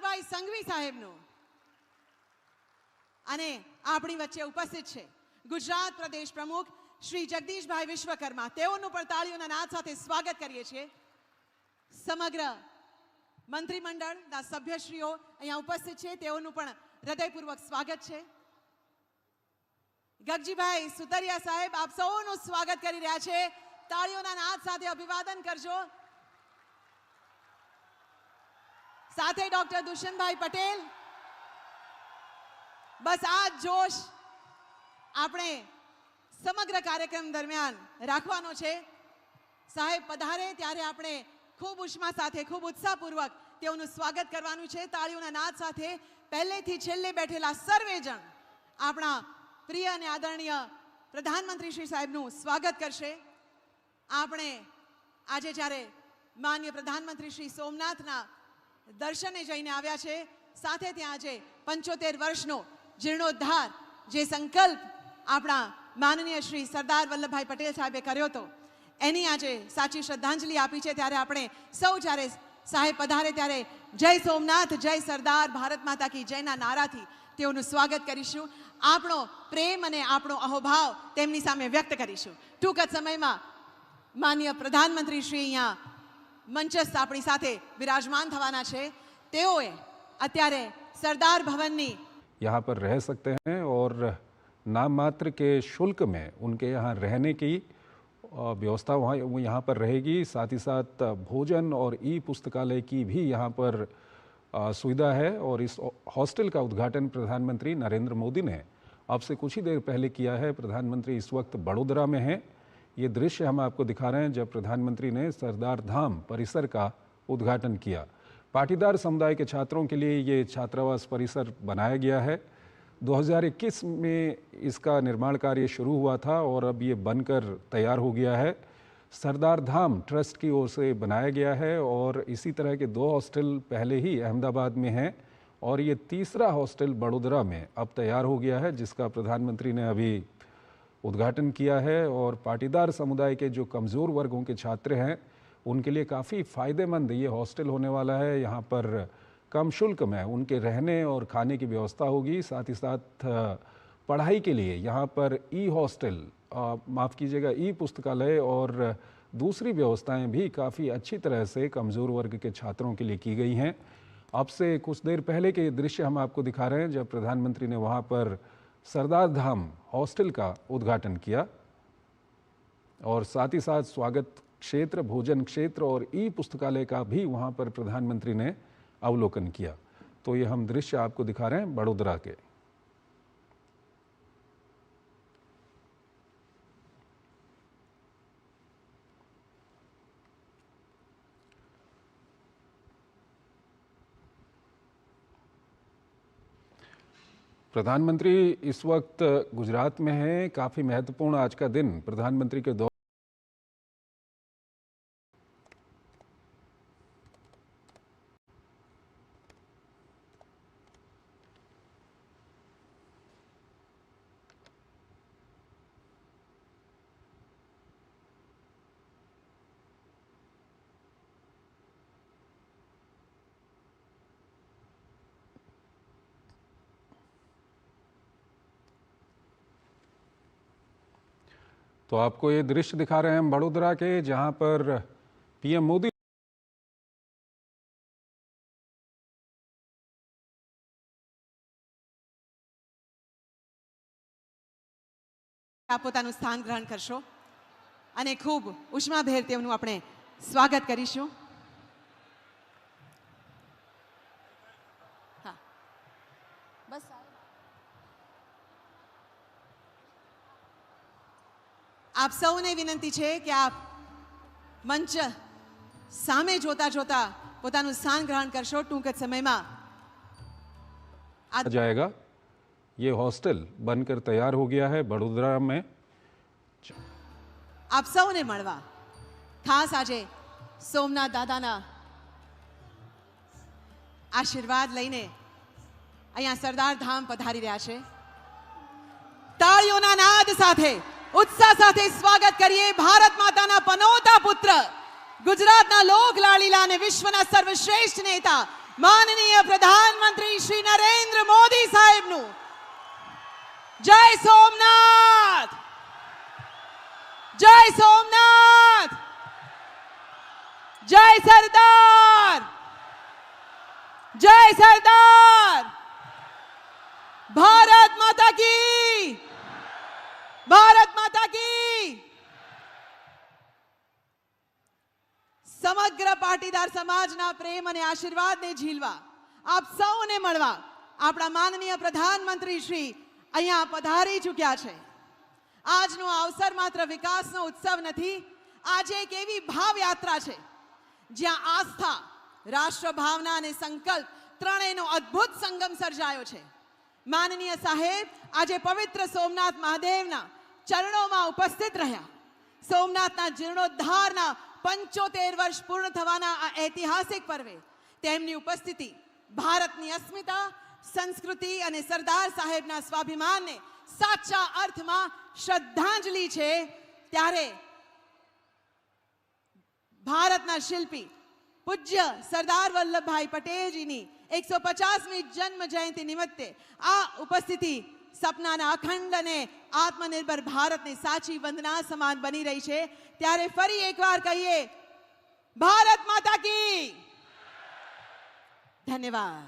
ઈશ્વરભાઈ સંઘવી સાહેબનું અને આપણી વચ્ચે ઉપસ્થિત છે ગુજરાત પ્રદેશ પ્રમુખ શ્રી જગદીશભાઈ વિશ્વકર્મા, તેઓનું પણ તાળીઓના નાદ સાથે સ્વાગત કરીએ છીએ। સમગ્ર મંત્રીમંડળના સભ્યશ્રીઓ અહીંયા ઉપસ્થિત છે, તેઓનું પણ હૃદયપૂર્વક સ્વાગત છે। ગગજીભાઈ સુતરિયા સાહેબ, આપ સૌનું સ્વાગત કરી રહ્યા છે। તાળીઓના નાદ સાથે અભિવાદન કરજો। સાથે ડોક્ટર દુષ્યંતભાઈ પટેલ, બસ આ જોશ આપણે સમગ્ર કાર્યક્રમ દરમિયાન રાખવાનો છે। સાહેબ પધારે ત્યારે આપણે ખૂબ ઉષ્મા સાથે, ખૂબ ઉત્સાહપૂર્વક તેઓનું સ્વાગત કરવાનું છે। તાળીઓના નાદ સાથે પહેલેથી છેલ્લે બેઠેલા સર્વે જણ આપણા પ્રિય અને આદરણીય પ્રધાનમંત્રી શ્રી સાહેબનું સ્વાગત કરશે। આપણે આજે જ્યારે માનનીય પ્રધાનમંત્રી શ્રી સોમનાથના દર્શને જઈને આવ્યા છે, સાથે ત્યાં આજે 75 વર્ષનો જીર્ણોદ્ધાર જે સંકલ્પ આપણા માનનીય શ્રી સરદાર વલ્લભભાઈ પટેલ સાહેબે કર્યો હતો, એની આજે સાચી શ્રદ્ધાંજલિ આપી છે। ત્યારે આપણે સૌ જ્યારે સાહેબ પધારે ત્યારે જય સોમનાથ, જય સરદાર, ભારત માતા की જયના નારાથી તેઓનું સ્વાગત કરીશું। આપણો પ્રેમ અને આપણો અહોભાવ તેમની સામે વ્યક્ત કરીશું। ટૂંક જ સમયમાં માનનીય પ્રધાનમંત્રી શ્રી અહીંયા મંચસ્થ આપણી સાથે વિરાજમાન થવાના છે। તેઓએ અત્યારે સરદાર ભવનની यहाँ पर रह सकते हैं और नाम मात्र के शुल्क में उनके यहाँ रहने की व्यवस्था वहाँ यहाँ पर रहेगी। साथ ही साथ भोजन और ई पुस्तकालय की भी यहाँ पर सुविधा है। और इस हॉस्टल का उद्घाटन प्रधानमंत्री नरेंद्र मोदी ने अब से कुछ ही देर पहले किया है। प्रधानमंत्री इस वक्त बड़ोदरा में हैं। ये दृश्य हम आपको दिखा रहे हैं जब प्रधानमंत्री ने सरदार धाम परिसर का उद्घाटन किया। पाटीदार समुदाय के छात्रों के लिए ये छात्रावास परिसर बनाया गया है। 2021 में इसका निर्माण कार्य शुरू हुआ था और अब ये बनकर तैयार हो गया है। सरदार धाम ट्रस्ट की ओर से बनाया गया है और इसी तरह के 2 हॉस्टल पहले ही अहमदाबाद में हैं और ये तीसरा हॉस्टल बड़ोदरा में अब तैयार हो गया है, जिसका प्रधानमंत्री ने अभी उद्घाटन किया है। और पाटीदार समुदाय के जो कमज़ोर वर्गों के छात्र हैं उनके लिए काफ़ी फ़ायदेमंद ये हॉस्टल होने वाला है। यहाँ पर कम शुल्क में उनके रहने और खाने की व्यवस्था होगी। साथ ही साथ पढ़ाई के लिए यहाँ पर ई हॉस्टल, माफ़ कीजिएगा, ई पुस्तकालय और दूसरी व्यवस्थाएं भी काफ़ी अच्छी तरह से कमज़ोर वर्ग के छात्रों के लिए की गई हैं। अब से कुछ देर पहले के दृश्य हम आपको दिखा रहे हैं जब प्रधानमंत्री ने वहाँ पर सरदार धाम हॉस्टल का उद्घाटन किया और साथ ही साथ स्वागत क्षेत्र, भोजन क्षेत्र और ई पुस्तकालय का भी वहाँ पर प्रधानमंत्री ने अवलोकन किया। तो ये हम दृश्य आपको दिखा रहे हैं बड़ोदरा के। प्रधानमंत्री इस वक्त गुजरात में हैं। काफ़ी महत्वपूर्ण आज का दिन प्रधानमंत्री के दौर तो आपको ये दृश्य दिखा रहे हैं हम बड़ोदरा के, जहां पर पीएम मोदी आप પોતાનું સ્થાન ગ્રહણ કરશો અને ખૂબ ઉષ્માભેર તેઓનું આપણે સ્વાગત કરીશું। હા, બસ આપ સૌને વિનંતી છે કે આપ મંચ સામે જોતા જોતા પોતાનું સ્થાન ગ્રહણ કરશો। ટૂંક જ સમયમાં आ जाएगा। ये हॉस्टल बनकर तैयार हो गया है बड़ोदरा में। આપ સૌને મળવા ખાસ આજે સોમનાથ દાદાના આશીર્વાદ લઈને અહીંયા સરદાર ધામ પધારી રહ્યા છે। તાળીઓના નાદ સાથે उत्साह साथे स्वागत करिए भारत माताना पनोता पुत्र, गुजरातना लोक लाडीला ने विश्वना सर्वश्रेष्ठ नेता माननीय प्रधान સોમનાથ, જય સોમનાથ, જય સરદાર, જય સરદાર, ભારત માતા કી, ભારત માતા કી. સમગ્ર પાટીદાર સમાજના પ્રેમ અને આશીર્વાદને ઝીલવા, આપ સૌને મળવા આપણા માનનીય પ્રધાનમંત્રી શ્રી અહીંયા પધારી ચૂક્યા છે. આજનો અવસર માત્ર વિકાસનો ઉત્સવ નથી, આજે એક એવી ભાવયાત્રા છે જ્યાં આસ્થા, રાષ્ટ્રભાવના અને સંકલ્પ ત્રણેયનો અદ્ભુત સંગમ સર્જાયો છે. માનનીય સાહેબ આજે પવિત્ર સોમનાથ મહાદેવના ચરણોમાં ઉપસ્થિત રહ્યા. સોમનાથના જીર્ણોદ્ધારના 75 વર્ષ પૂર્ણ થવાના આ ઐતિહાસિક પર્વે તેમની ઉપસ્થિતિ ભારતની અસ્મિતા, સંસ્કૃતિ અને સરદાર સાહેબના સ્વાભિમાનને સાચા અર્થમાં શ્રદ્ધાંજલિ છે. ત્યારે ભારતના શિલ્પી પૂજ્ય સરદાર વલ્લભભાઈ પટેલજીની 150મી જન્મ જયંતિ નિમિત્તે આ ઉપસ્થિતિ સપનાના અખંડ અને આત્મનિર્ભર ભારતને સાચી વંદના સમાન બની રહી છે. ત્યારે ફરી એકવાર કહીએ, ભારત માતા કી. ધન્યવાદ.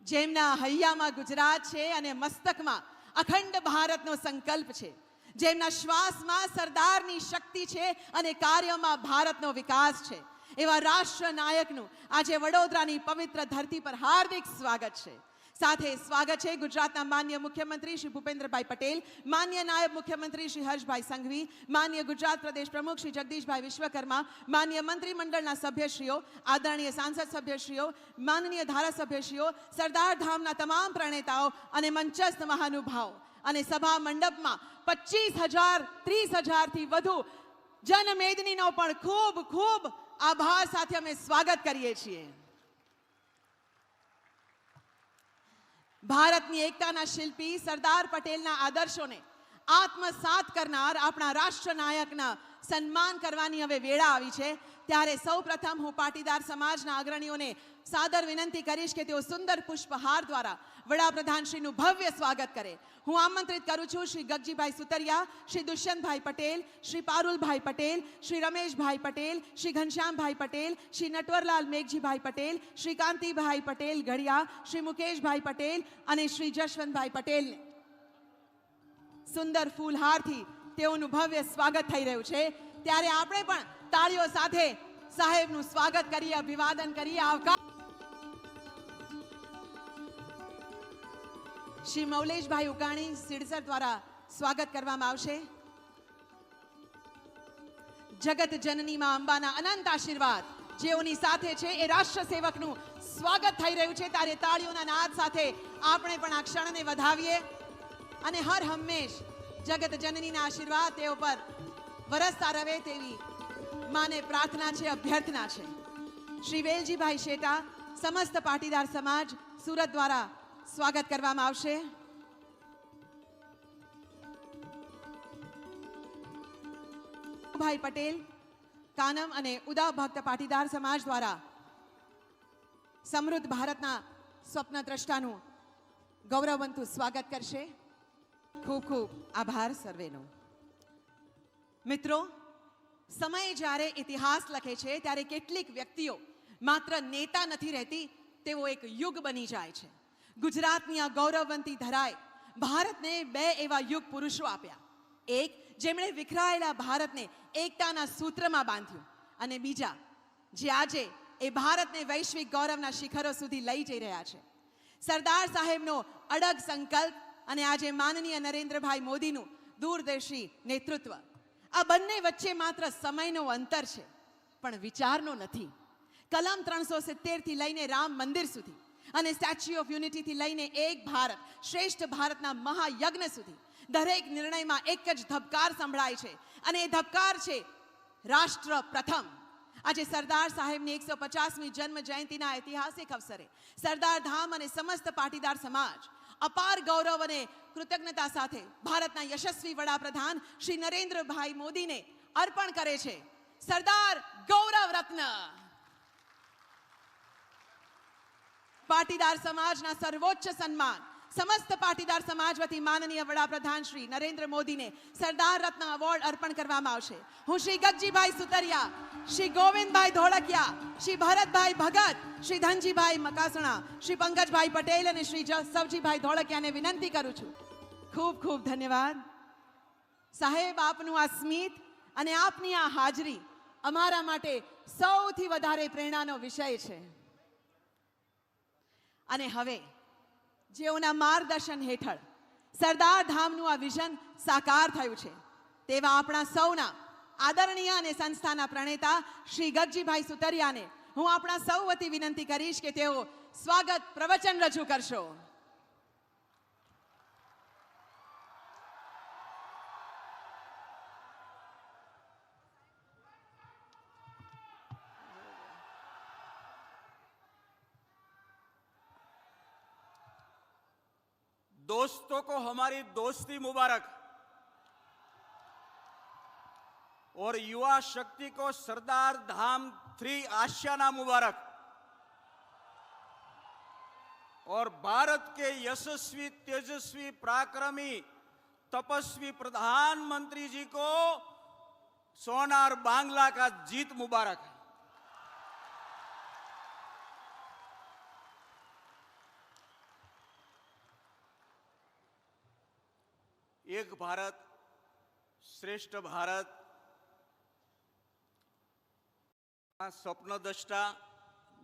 જેમના હૈયામાં ગુજરાત છે અને મસ્તકમાં અખંડ ભારતનો સંકલ્પ છે, જેમના શ્વાસમાં સરદારની શક્તિ છે અને કાર્યમાં ભારતનો વિકાસ છે, એવા રાષ્ટ્ર નાયકનું આજે વડોદરાની પવિત્ર ધરતી પર હાર્દિક સ્વાગત છે. સાથે સ્વાગત છે ગુજરાતના માન્ય મુખ્યમંત્રી શ્રી ભૂપેન્દ્રભાઈ પટેલ, માન્ય નાયબ મુખ્યમંત્રી શ્રી હર્ષભાઈ સંઘવી, માન્ય ગુજરાત પ્રદેશ પ્રમુખ શ્રી જગદીશભાઈ વિશ્વકર્મા, માન્ય મંત્રીમંડળના સભ્યશ્રીઓ, આદરણીય સાંસદ સભ્યશ્રીઓ, માનનીય ધારાસભ્યશ્રીઓ, સરદાર ધામના તમામ પ્રણેતાઓ અને મંચસ્થ મહાનુભાવો અને સભા મંડપમાં 25,000 30,000થી વધુ જનમેદનીનો પણ ખૂબ ખૂબ આભાર સાથે અમે સ્વાગત કરીએ છીએ. ભારતની એકતાના શિલ્પી સરદાર પટેલના આદર્શોને આત્મસાત કરનાર આપણા રાષ્ટ્ર નાયકના સન્માન કરવાની હવે વેળા આવી છે. ત્યારે સૌપ્રથમ હું પાટીદાર સમાજના અગ્રણીઓને સાદર વિનંતી કરીશ કે તેઓ સુંદર પુષ્પહાર દ્વારા વડાપ્રધાનશ્રીનું ભવ્ય સ્વાગત કરે. હું આમંત્રિત કરું છું શ્રી ગગજીભાઈ સુતરિયા, શ્રી દુષ્યંતભાઈ પટેલ, શ્રી પારુલભાઈ પટેલ, શ્રી રમેશભાઈ પટેલ, શ્રી ઘનશ્યામભાઈ પટેલ, શ્રી નટવરલાલ મેઘજીભાઈ પટેલ, શ્રી કાંતિભાઈ પટેલ ગઢિયા, શ્રી મુકેશભાઈ પટેલ અને શ્રી જશવંતભાઈ પટેલને સુંદર ફૂલહારથી તેઓનું ભવ્ય સ્વાગત થઈ રહ્યું છે. ત્યારે આપણે પણ તાળીઓ સાથે સાહેબનું સ્વાગત કરીએ, અભિવાદન કરીએ. આવકાર શ્રી મૌલેશભાઈ ઉકાણી સિડસર દ્વારા સ્વાગત કરવામાં આવશે. જગત જનની માં અંબાના અનંત આશીર્વાદ જેઓની સાથે છે એ રાષ્ટ્ર સેવકનું સ્વાગત થઈ રહ્યું છે. ત્યારે તાળીઓના નાદ સાથે આપણે પણ આ ક્ષણને વધાવીએ અને હર હંમેશ જગત જનનીના આશીર્વાદ તેઓ પર વરસતા રહે તેવી માને પ્રાર્થના છે, અભ્યર્થના છે. શ્રી વેલજીભાઈ શેટા સમસ્ત પાટીદાર સમાજ સુરત દ્વારા સ્વાગત કરવામાં આવશે. ભાઈ પટેલ કાનમ અને ઉદા ભક્ત પાટીદાર સમાજ દ્વારા સમૃદ્ધ ભારતના સ્વપ્ન દ્રષ્ટાનું ગૌરવવંતું સ્વાગત કરશે. ખૂબ ખૂબ આભાર સર્વેનો. મિત્રો, સમય જ્યારે ઇતિહાસ લખે છે ત્યારે કેટલીક વ્યક્તિઓ માત્ર નેતા નથી રહેતી, તેઓ એક યુગ બની જાય છે. ગુજરાતની આ ગૌરવવંતી ધરાએ ભારતને 2 એવા યુગ પુરુષો આપ્યા. એક જેમણે વિખરાયેલા ભારતને એકતાના સૂત્રમાં બાંધ્યું અને બીજા જે આજે એ ભારતને વૈશ્વિક ગૌરવના શિખરો સુધી લઈ જઈ રહ્યા છે. સરદાર સાહેબનો અડગ સંકલ્પ અને આજે માનનીય નરેન્દ્રભાઈ મોદીનું દૂરદર્શી નેતૃત્વ, આ બંને વચ્ચે માત્ર સમયનો અંતર છે પણ વિચારનો નથી. કલમ 370 થી લઈને રામ મંદિર સુધી અને સ્ટેચ્યુ ઓફ યુનિટીથી લઈને એક ભારત શ્રેષ્ઠ ભારતના મહાયજ્ઞ સુધી દરેક નિર્ણયમાં એક જ ધબકાર સંભળાય છે અને એ ધબકાર છે રાષ્ટ્ર પ્રથમ. આજે સરદાર સાહેબની 150મી જન્મ જયંતિના ઐતિહાસિક અવસરે સરદાર ધામ અને સમસ્ત પાટીદાર સમાજ અપાર ગૌરવ અને કૃતજ્ઞતા સાથે ભારતના યશસ્વી વડાપ્રધાન શ્રી નરેન્દ્રભાઈ મોદીને અર્પણ કરે છે સરદાર ગૌરવ રત્ન. પાટીદાર સમાજના સર્વોચ્ચ સન્માન समस्त पाटीदार समाज वती माननीय वडाप्रधान श्री नरेंद्र मोदी ने सरदार रत्न अवॉर्ड अर्पण करवामां आवशे। हूँ श्री गगजीभाई सुतरिया, श्री गोविंदभाई धोळकिया, श्री भरतभाई भगत, श्री धनजीभाई मकासणा, श्री पंकजभाई पटेल और श्री सवजीभाई धोळकिया ने विनंती करूं छूं। खूब खूब धन्यवाद साहेब। आपनुं आ स्मित अने आपनी आ हाजरी अमारा माटे सौथी वधारे प्रेरणानो विषय छे। अने हवे जेओना मार्गदर्शन हेठळ सरदार धामनुं आ विजन साकार थयुं छे तेवा आपणा सौना आदरणीय अने संस्थाना प्रणेता श्री गगजीभाई सुतरियाने हूँ आपणा सौ वती विनंती करीश के तेओ स्वागत प्रवचन रजू करशो। दोस्तों को हमारी दोस्ती मुबारक और युवा शक्ति को सरदार धाम 3 आशियाना मुबारक और भारत के यशस्वी तेजस्वी पराक्रमी तपस्वी प्रधानमंत्री जी को सोनार बांग्ला का जीत मुबारक। एक भारत श्रेष्ठ भारत स्वप्नद्रष्टा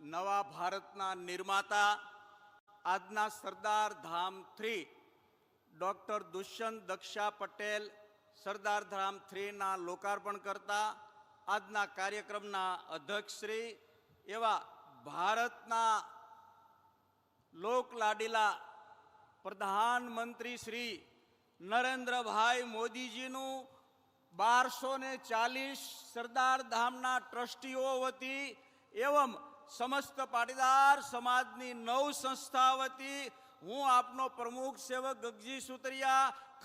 नवा भारतना निर्माता आजना सरदार धाम 3 डॉक्टर दुष्यंत दक्षा पटेल सरदार धाम 3 ना लोकार्पण करता आजना कार्यक्रमना अध्यक्ष श्री एवा भारतना लोकलाडीला प्रधानमंत्री श्री नरेंद्र भाई मोदी जी 1240 सरदार धामना ट्रस्टीओ वती एवं समस्त पाटीदार समाजनी 9 संस्था वती हूँ आपनो प्रमुख सेवक गगजी सुतरिया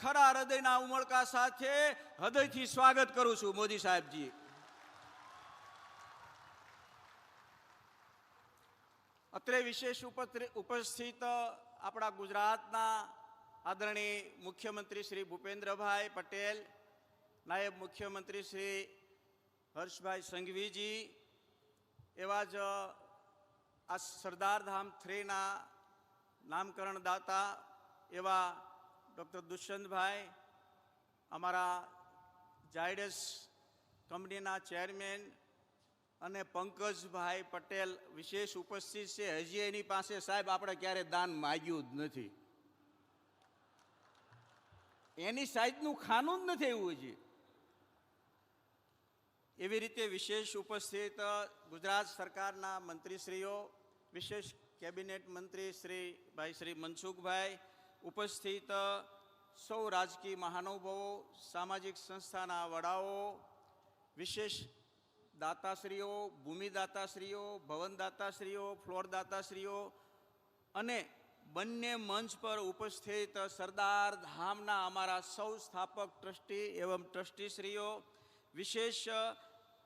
खरा हृदयना उमळका साथे हृदयथी स्वागत करूं छूं। मोदी साहेब जी अत्रे विशेष उपस्थित अपना गुजरातना आदरणीय मुख्यमंत्री श्री भूपेन्द्र भाई पटेल, नायब मुख्यमंत्री श्री हर्ष भाई संघवी जी एवं ज आ सरदार धाम 3 ना नामकरण दाता एवं डॉक्टर दुष्यंत भाई अमरा जायडस कंपनी ना चेरमेन अने पंकज भाई पटेल विशेष उपस्थित से हजी एनी पासे साहेब आपणे क्यारे दान माग्યું જ નથી। एनी साइजનું ખાનું જ નથી એવું હજી। એવી રીતે વિશેષ ઉપસ્થિત ગુજરાત સરકારના મંત્રીશ્રીઓ, વિશેષ કેબિનેટ મંત્રી શ્રી મનસુખભાઈ, ઉપસ્થિત સૌ રાજકીય મહાનુભાવો, સામાજિક સંસ્થાના વડાઓ, વિશેષ દાતાશ્રીઓ, ભૂમિદાતાશ્રીઓ, ભવનદાતાશ્રીઓ, ફ્લોરદાતાશ્રીઓ અને બંને મંચ પર ઉપસ્થિત સરદાર ધામના અમારા સૌ સ્થાપક ટ્રસ્ટી એવं ટ્રસ્ટીશ્રીઓ, વિશેષ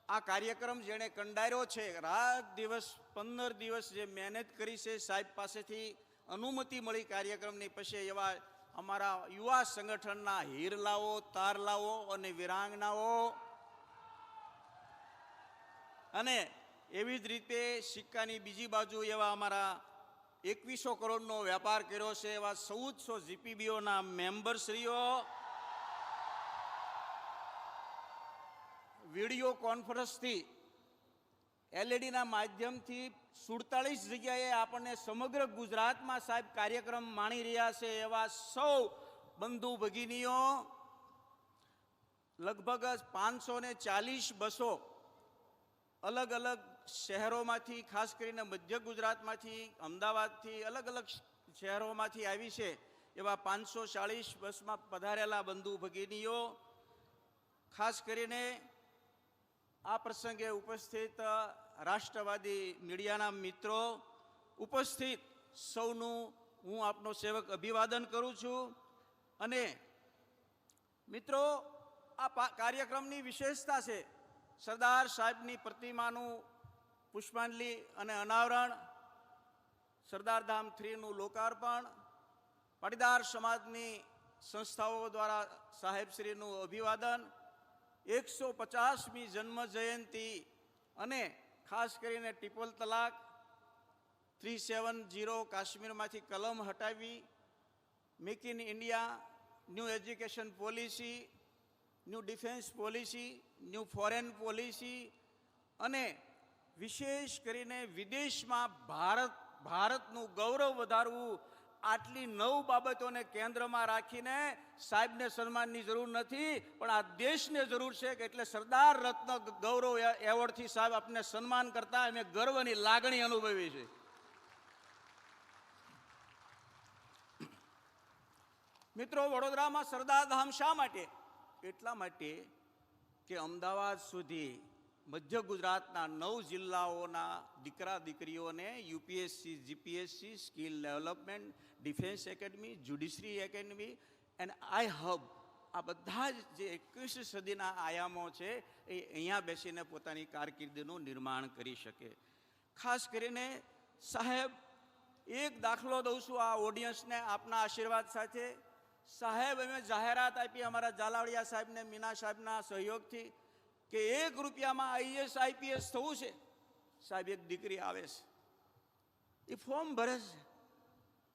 આ કાર્યક્રમ જેણે કંડાર્યો છે, રાત દિવસ 15 દિવસ જે મહેનત કરી છે, સાહેબ પાસેથી અનુમતિ મળી કાર્યક્રમની પછી એવા અમારા યુવા સંગઠનના હીરલાઓ, તારલાઓ અને વિરાંગનાઓ અને એવી જ રીતે સિક્કાની બીજી બાજુ એવા અમારા 2100 કરોડનો વ્યાપાર કર્યો છે એવા 1400 જીપીબીઓના મેમ્બરશ્રીઓ, વિડીયો કોન્ફરન્સથી એલઈડીના માધ્યમથી 47 જગ્યાએ આપણને સમગ્ર ગુજરાતમાં સાહેબ કાર્યક્રમ માણી રહ્યા છે એવા સૌ બંધુ ભગીનીઓ, લગભગ 540 બસો अलग अलग शहरों में खास करीने मध्य गुजरात में अमदावाद अलग अलग शहरों में आई है एवं 540 बस में पधारेला बंधु भगिनीओ, खास करीने आ प्रसंगे उपस्थित राष्ट्रवादी मीडिया मित्रों, उपस्थित सौनु हूँ आपनो सेवक अभिवादन करूँ छूं। अने मित्रों आ कार्यक्रमनी विशेषता है सरदार साहेबनी प्रतिमानु पुष्पांजलि अने अनावरण, सरदार धाम 3 नु लोकार्पण પાટીદાર સમાજની સંસ્થાઓ દ્વારા સાહેબશ્રીનું અભિવાદન, 150મી જન્મ જયંતિ અને ખાસ કરીને ટ્રિપલ તલાક, 370 કાશ્મીરમાંથી કલમ હટાવી, make in India, new education policy, new defence policy, new foreign policy અને વિશેષ કરીને વિદેશમાં ભારતનું ગૌરવ વધારવું, આટલી 9 બાબતોને કેન્દ્રમાં રાખીને સાહેબને સન્માનની જરૂર નથી, પણ આ દેશને જરૂર છે કે એટલે સરદાર રત્ન ગૌરવ એવોર્ડથી સાહેબ આપને સન્માન કરતા અમે ગર્વની લાગણી અનુભવી છે. મિત્રો, વડોદરામાં સરદાર ધામ શા માટે? એટલા માટે કે અમદાવાદ સુધી મધ્ય ગુજરાતના 9 જિલ્લાઓના દીકરા દીકરીઓને UPSC, GPSC, skill development, defence academy, judiciary academy and I hub, આ બધા જ જે 21મી સદીના આયામો છે એ અહીંયા બેસીને પોતાની કારકિર્દીનું નિર્માણ કરી શકે. ખાસ કરીને સાહેબ, એક દાખલો દઉં છું આ ઓડિયન્સને આપના આશીર્વાદ સાથે. સાહેબ, અમે જાહેરાત આપી અમારા ઝાલાવાડિયા સાહેબને, મીના સાહેબના સહયોગથી કે 1 રૂપિયામાં આઈએસ આઈપીએસ થવું છે. સાહેબ, એક દીકરી આવે છે, એ ફોર્મ ભરે છે.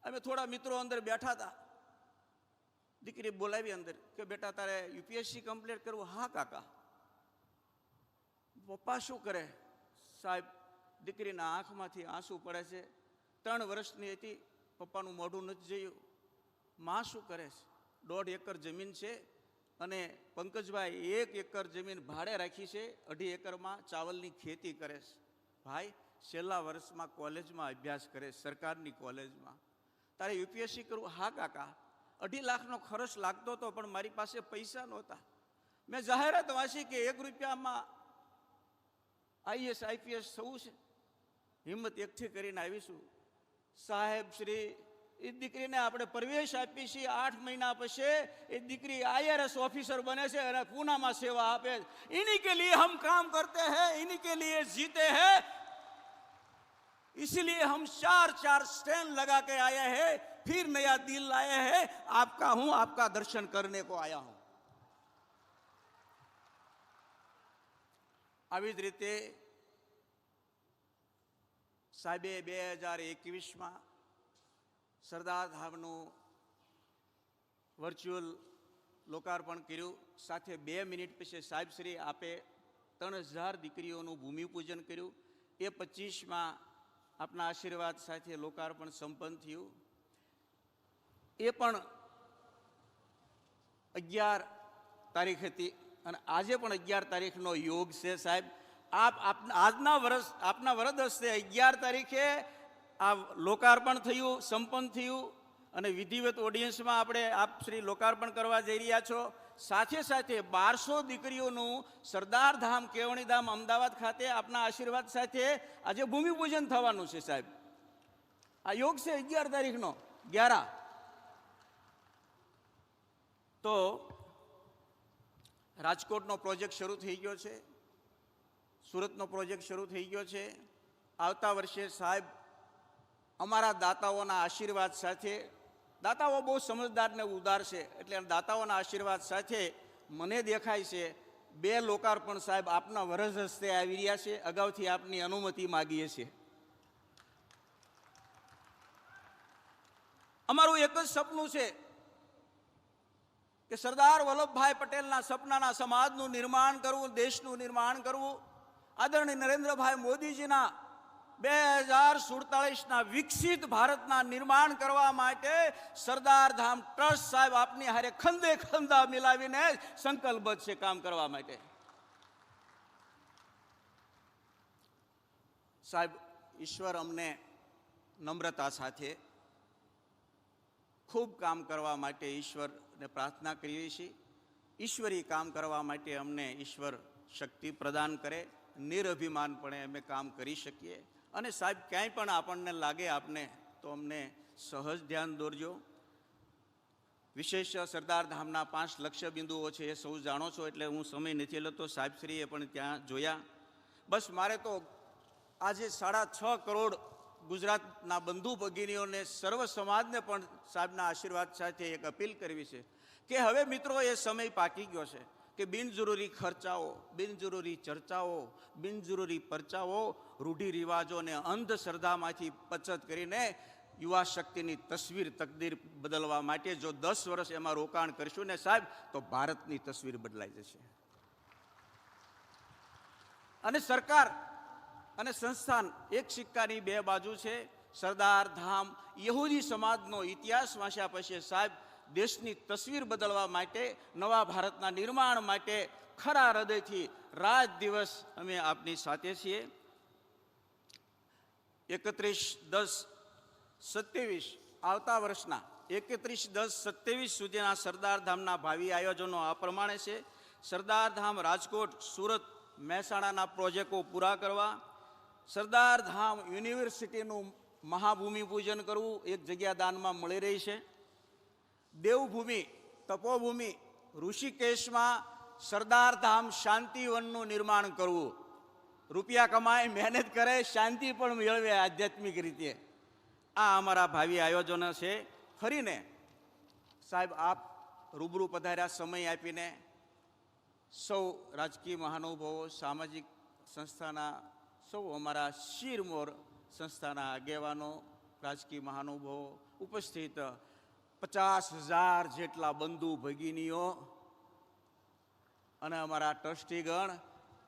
અમે થોડા મિત્રો અંદર બેઠા હતા, દીકરી બોલાવી અંદર કે બેટા તારે યુપીએસસી કમ્પ્લીટ કરવું? હા કાકા. પપ્પા શું કરે? સાહેબ, દીકરીના આંખમાંથી આંસુ પડે છે. 3 વર્ષની હતી, પપ્પાનું મોઢું નથી જોયું. માં શું કરે છે? 1.5 એકર જમીન છે અને પંકજભાઈ 1 એકર જમીન ભાડે રાખી છે, 2.5 એકરમાં ચાવલની ખેતી કરે છે. ભાઈ, છેલ્લા વર્ષમાં કોલેજમાં અભ્યાસ કરે, સરકારની કોલેજમાં. તારે યુપીએસસી કરવું? હા કાકા. 2.5 લાખનો ખર્ચ લાગતો હતો, પણ મારી પાસે પૈસા નહોતા. મેં જાહેરાત વાંચી કે 1 રૂપિયામાં આઈએસ આઈપીએસ થવું છે. હિંમત એકઠી કરીને આવીશું. સાહેબ શ્રી, એ દીકરીને આપણે પ્રવેશ આપી છીએ. 8 મહિના પછી એ દીકરી IRS ऑफिसर बने से અને પૂનામાં સેવા આપે. इन्हीं के लिए हम काम करते हैं, इन्हीं के लिए जीते हैं, इसलिए हम 4 स्टैंड लगा के आए हैं, फिर नया दिल लाए हैं. आपका हूं, आपका दर्शन करने को आया हूं. આવી જ રીતે સાહેબે 2021માં સરદાર ધામનું વર્ચ્યુઅલ લોકાર્પણ કર્યું. સાથે 2 મિનિટ પછી સાહેબ શ્રી આપે 3000 દીકરીઓનું ભૂમિપૂજન કર્યું. એ 25માં આપના આશીર્વાદ સાથે લોકાર્પણ સંપન્ન થયું. એ પણ 11 તારીખ હતી અને આજે પણ 11 તારીખનો યોગ છે. સાહેબ, આપના વરદ હસ્તે 11 તારીખે આ લોકાર્પણ થયું, સંપન્ન થયું અને વિધિવત ઓડિયન્સમાં આપણે આપ શ્રી લોકાર્પણ કરવા જઈ રહ્યા છો. સાથે સાથે 1200 દીકરીઓનું સરદાર ધામ, કેવણી ધામ, અમદાવાદ ખાતે આપના આશીર્વાદ સાથે આજે ભૂમિપૂજન થવાનું છે. સાહેબ, આ યોગ છે 11 તારીખનો. 11 તો રાજકોટનો પ્રોજેક્ટ શરૂ થઈ ગયો છે, સુરતનો પ્રોજેક્ટ શરૂ થઈ ગયો છે. આવતા વર્ષે સાહેબ અમારા દાતાઓના આશીર્વાદ સાથે, દાતાઓ બહુ સમજદાર ને ઉદાર છે, એટલે દાતાઓના આશીર્વાદ સાથે મને દેખાય છે 2 લોકાર્પણ સાહેબ આપના વરસ હસ્તે આવી રહ્યા છે. અગાઉથી આપની અનુમતિ માગીએ છીએ. અમારું એક જ સપનું છે કે સરદાર વલ્લભભાઈ પટેલના સપનાના સમાજનું નિર્માણ કરવું, દેશનું નિર્માણ કરવું. આદરણીય નરેન્દ્રભાઈ મોદીજીના 2047ના વિકસિત ભારતના નિર્માણ કરવા માટે સરદાર ધામ ટ્રસ્ટ સાહેબ આપની હારે ખંદે ખંદા મિલાવીને સંકલ્પબદ્ધ છે કામ કરવા માટે. સાહેબ, ઈશ્વર અમને નમ્રતા સાથે ખૂબ કામ કરવા માટે ઈશ્વરને પ્રાર્થના કરીએ છીએ. ઈશ્વરી કામ કરવા માટે અમને ઈશ્વર શક્તિ પ્રદાન કરે, નિરઅભિમાનપણે અમે કામ કરી શકીએ. અને સાહેબ, ક્યાંય પણ આપણને લાગે આપને તો અમને સહજ ધ્યાન દોરજો. વિશેષ સરદાર ધામના 5 લક્ષ્ય બિંદુઓ છે, એ સૌ જાણો છો, એટલે હું સમય નથી લેતો. સાહેબશ્રીએ પણ ત્યાં જોયા. બસ મારે તો આજે 6.5 કરોડ ગુજરાતના બંધુ ભગીનીઓને સર્વ સમાજને પણ સાહેબના આશીર્વાદ સાથે એક અપીલ કરવી છે કે હવે મિત્રો એ સમય પાકી ગયો છે કે બિનજરૂરી ખર્ચાઓ, બિનજરૂરી ચર્ચાઓ, બિનજરૂરી પરચાઓ, રૂઢિરિવાજો અને અંધશ્રદ્ધામાંથી પછત કરીને યુવા શક્તિની તસવીર, તકદીર બદલવા માટે જો 10 વર્ષ એમાં રોકાણ કરશું ને સાહેબ, તો ભારતની તસવીર બદલાઈ જશે. અને સરકાર અને સંસ્થાન એક સિક્કાની બે બાજુ છે. સરદાર ધામ યહૂદી સમાજનો ઇતિહાસ વાંચ્યા પછી સાહેબ, દેશની તસવીર બદલવા માટે, નવા ભારતના નિર્માણ માટે ખરા હૃદયથી રાત દિવસ અમે આપની સાથે છીએ. 31/10/27 આવતા વર્ષના 31/10/27 સુધીના સરદાર ધામના ભાવિ આયોજનો આ પ્રમાણે છે. સરદાર ધામ રાજકોટ, સુરત, મહેસાણાના પ્રોજેક્ટો પૂરા કરવા, સરદાર ધામ યુનિવર્સિટીનું મહાભૂમિ પૂજન કરવું, એક જગ્યા દાનમાં મળી રહી છે. દેવભૂમિ, તપોભૂમિ ઋષિકેશમાં સરદાર ધામ શાંતિવનનું નિર્માણ કરવું. રૂપિયા કમાય, મહેનત કરે, શાંતિ પણ મેળવે આધ્યાત્મિક રીતે. આ અમારા ભાવિ આયોજનો છે. ફરીને સાહેબ આપ રૂબરૂ પધાર્યા, સમય આપીને. સૌ રાજકીય મહાનુભાવો, સામાજિક સંસ્થાના સૌ અમારા શિરમોર સંસ્થાના આગેવાનો, રાજકીય મહાનુભાવો, ઉપસ્થિત 50,000 જેટલા બંધુ ભગીનીઓ અને અમારા ટ્રસ્ટીગણ,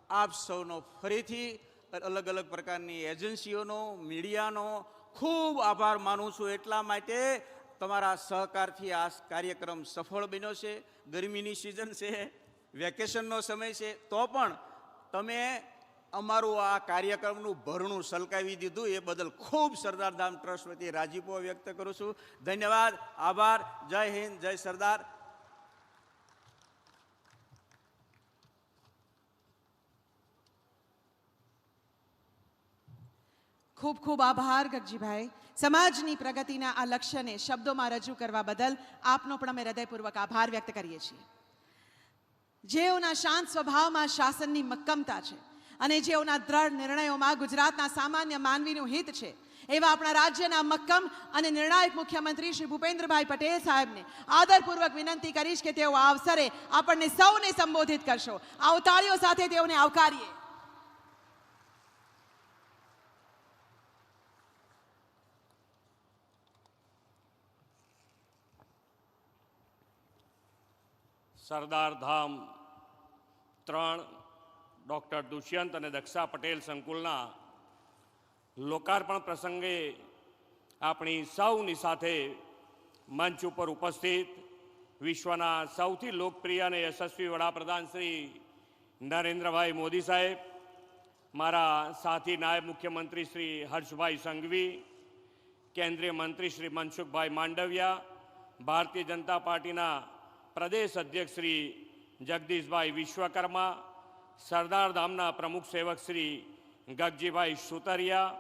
આપ સૌનો ફરીથી અલગ અલગ પ્રકારની એજન્સીઓનો, મીડિયાનો ખૂબ આભાર માનું છું. એટલા માટે તમારા સહકારથી આ કાર્યક્રમ સફળ બન્યો છે. ગરમીની સિઝન છે, વેકેશનનો સમય છે, તો પણ તમે અમારું આ કાર્યક્રમનું ભરણું સલકાવી દીધું. એ બદલ ખૂબ સરદાર ધામ ટ્રસ્ટ વતી રાજીપો વ્યક્ત કરું છું. ધન્યવાદ, આભાર. જય હિન્દ, જય સરદાર. ખૂબ ખૂબ આભાર ગગજીભાઈ. સમાજની પ્રગતિના આ લક્ષ્યને શબ્દોમાં રજૂ કરવા બદલ આપનો પણ અમે હૃદયપૂર્વક આભાર વ્યક્ત કરીએ છીએ. જેઓના શાંત સ્વભાવમાં શાસનની મક્કમતા છે અને જેઓના દ્રઢ નિર્ણયોમાં ગુજરાતના સામાન્ય માનવીનું હિત છે, એવા આપણા રાજ્યના મક્કમ અને નિર્ણાયક મુખ્યમંત્રી શ્રી ભૂપેન્દ્રભાઈ પટેલ સાહેબને આદરપૂર્વક વિનંતી કરીશ કે તેઓ આ અવસરે આપણને સૌને સંબોધિત કરશો. આવો તાળીઓ સાથે તેઓને આવકારીએ. સરદાર ધામ 3 ડૉક્ટર દુષ્યંત અને દક્ષા પટેલ સંકુલના લોકાર્પણ પ્રસંગે આપણી સૌની સાથે મંચ ઉપર ઉપસ્થિત વિશ્વના સૌથી લોકપ્રિય અને યશસ્વી વડાપ્રધાન શ્રી નરેન્દ્રભાઈ મોદી સાહેબ, મારા સાથી નાયબ મુખ્યમંત્રી શ્રી હર્ષભાઈ સંઘવી, કેન્દ્રીય મંત્રી શ્રી મનસુખભાઈ માંડવિયા, ભારતીય જનતા પાર્ટીના પ્રદેશ અધ્યક્ષ શ્રી જગદીશભાઈ વિશ્વકર્મા, સરદાર ધામના પ્રમુખ સેવક શ્રી ગગજીભાઈ સુતરિયા,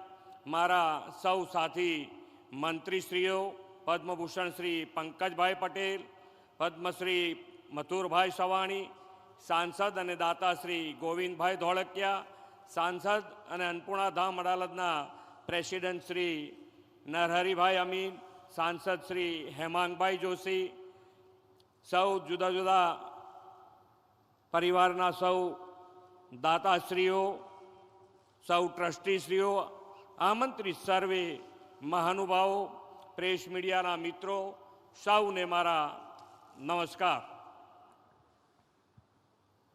મારા સૌ સાથી મંત્રીશ્રીઓ, પદ્મભૂષણ શ્રી પંકજભાઈ પટેલ, પદ્મશ્રી મથુરભાઈ સવાણી, સાંસદ અને દાતા શ્રી ગોવિંદભાઈ ધોળકિયા, સાંસદ અને અન્નપૂર્ણા ધામ અડાલજના પ્રેસિડેન્ટ શ્રી નરહરિભાઈ અમીન, સાંસદ શ્રી હેમાંગભાઈ જોશી, સૌ જુદા જુદા પરિવારના સૌ દાતાશ્રીઓ, સૌ ટ્રસ્ટીશ્રીઓ, આમંત્રિત સર્વે મહાનુભાવો, પ્રેસ મીડિયાના મિત્રો, સૌને મારા નમસ્કાર.